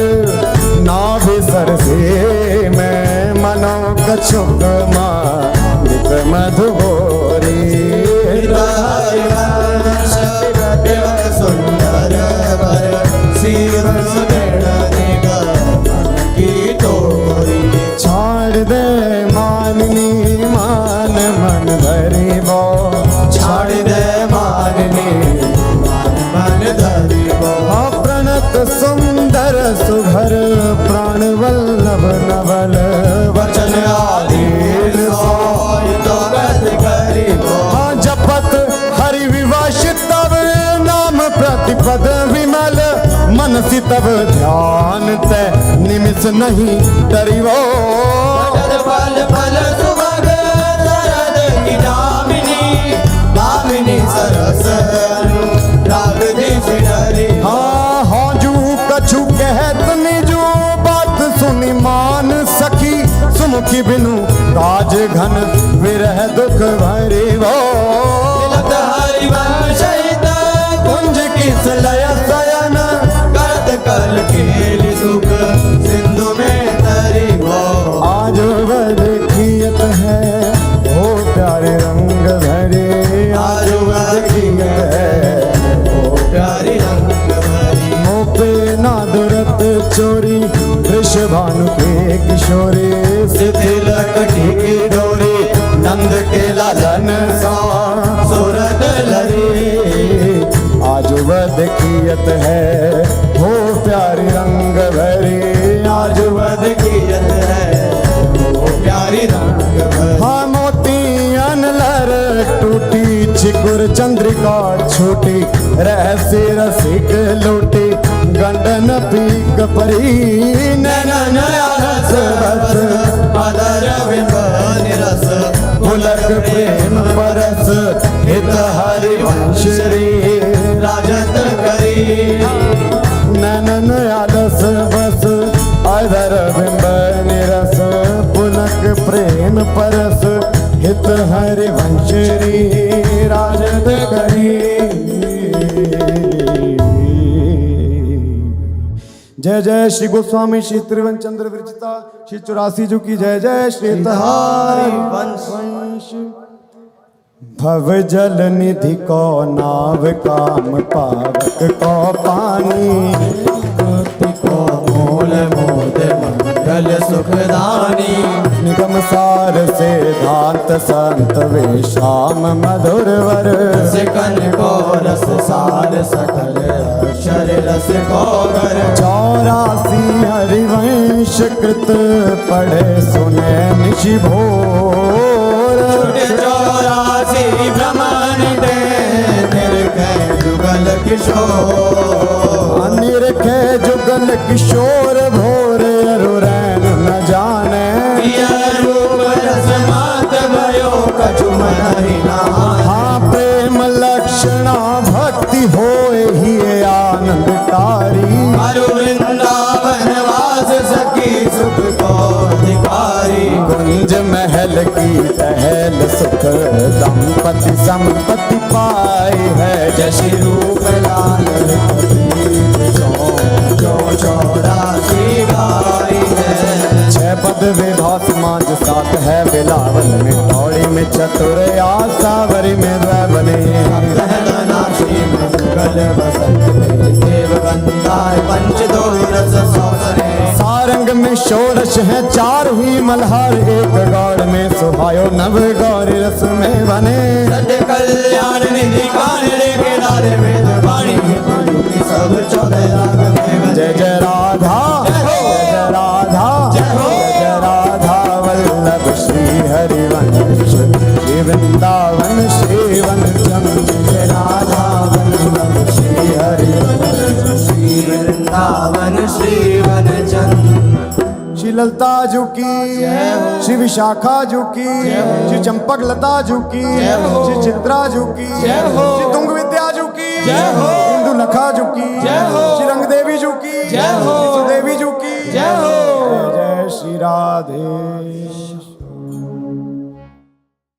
नाभि सरसे में मनो कछुक मालिक मधुगोरी हरिवंश देवक सुंदर वर सीवन सुदृढ़ निगम की तोरी छाड़ दे माननी मान मन भरी बो छाड़ दे माननी मन धरी बो प्रणत सुंदर सुभर प्राण वल्लभ नवल वचन आधीन सोई तो गत करी बो जपत हरि विवश तब नाम प्रतिपद विमल मनसि तब ध्यान ते निमिष नहीं डरिवो फल फल सुभग शरद की दामिनी दामिनी सरस राग देश डरी हाजू कछु कहत निजो बात सुनी मान सखी सुमुखी बिनु काज घन विरह दुख भरी वो तिलक हरिवंश कुंज किस लय सयन करत कल खेल सुख सिंधु में तरी वो आज वद कियत है ओ प्यारे रंग भरे आज वद कियत है ओ प्यारी रंग भरी मोपे नादरत चोरी वृषभानु के किशोरी शिथिल कटी की डोरी नंद के लालन सा सूरत लरी आज वद कियत है हो प्यारी रंग भरी आज वद कियत है ओ प्यारी रंग भरी हाँ मोतियन लर टूटी चिकुर चंद्रिका छोटी रहस्य रसिक लूटी गंडन पीक परी नैनन रस बस अदर बिंब निरस पुलक प्रेम परस हित हरिवंश रे राजत करी नैनन आलस बस अधर बिंब निरस पुलक प्रेम परस हित हरिवंश री राजत करी जय जय श्री गोस्वामी श्री त्रिवन चंद्र विरचिता श्री 84 जी की जय जय श्री हरि वंश भव जल निधि को नाव काम पावक को पानी को मूल मोद मंगल सुखदानी निगम सार से धांत संत वे श्याम मधुर वर सिकन को रस सार सकल अक्षर रस को गर 84 हरिवंश कृत पढ़े सुने निशि भोर 84 ब्रह्मांड निरखे जुगल किशोर निरखे जुगल किशोर भोर अरुरैन न जाने रूप रस मात भयो कछु मन ही नाहि हाँ प्रेम लक्षणा भक्ति होए ही आनंदकारी हरु वृंदावन वास सखी सुख को अधिकारी कुंज महल की टहल सुख दंपति संपत्ति पाई है जशि रूप लाल जो 84 गाई है 6 पद विधा समाज सात है बिलावल में दौड़ी में चतुर आसावरी में बने नाशी में जुगल बसंत देव गंधार पंच दो रस सौसरे सारंग में षोडश है 4 ही मल्हार एक गौड़ में सुहायो नव गौरी रस में बने सत्य कल्याण निधि कानड़े के नारे वेद वाणी सब 14 राग में जय जय राधा जय जय राधा जय राधा वल्लभ श्री हरिवंश श्री वृंदावन श्री वनचम जय राधा वल्लभ श्री हरिवंश श्री वृंदावन श्री वनचंद श्री ललता जू की श्री विशाखा जू की श्री चंपक लता जू की श्री चित्रा जू की श्री तुंग विद्या जू की इंदु लखा जू की श्री रंग देवी जू की श्री सुदेवी जू की जय जय श्री राधे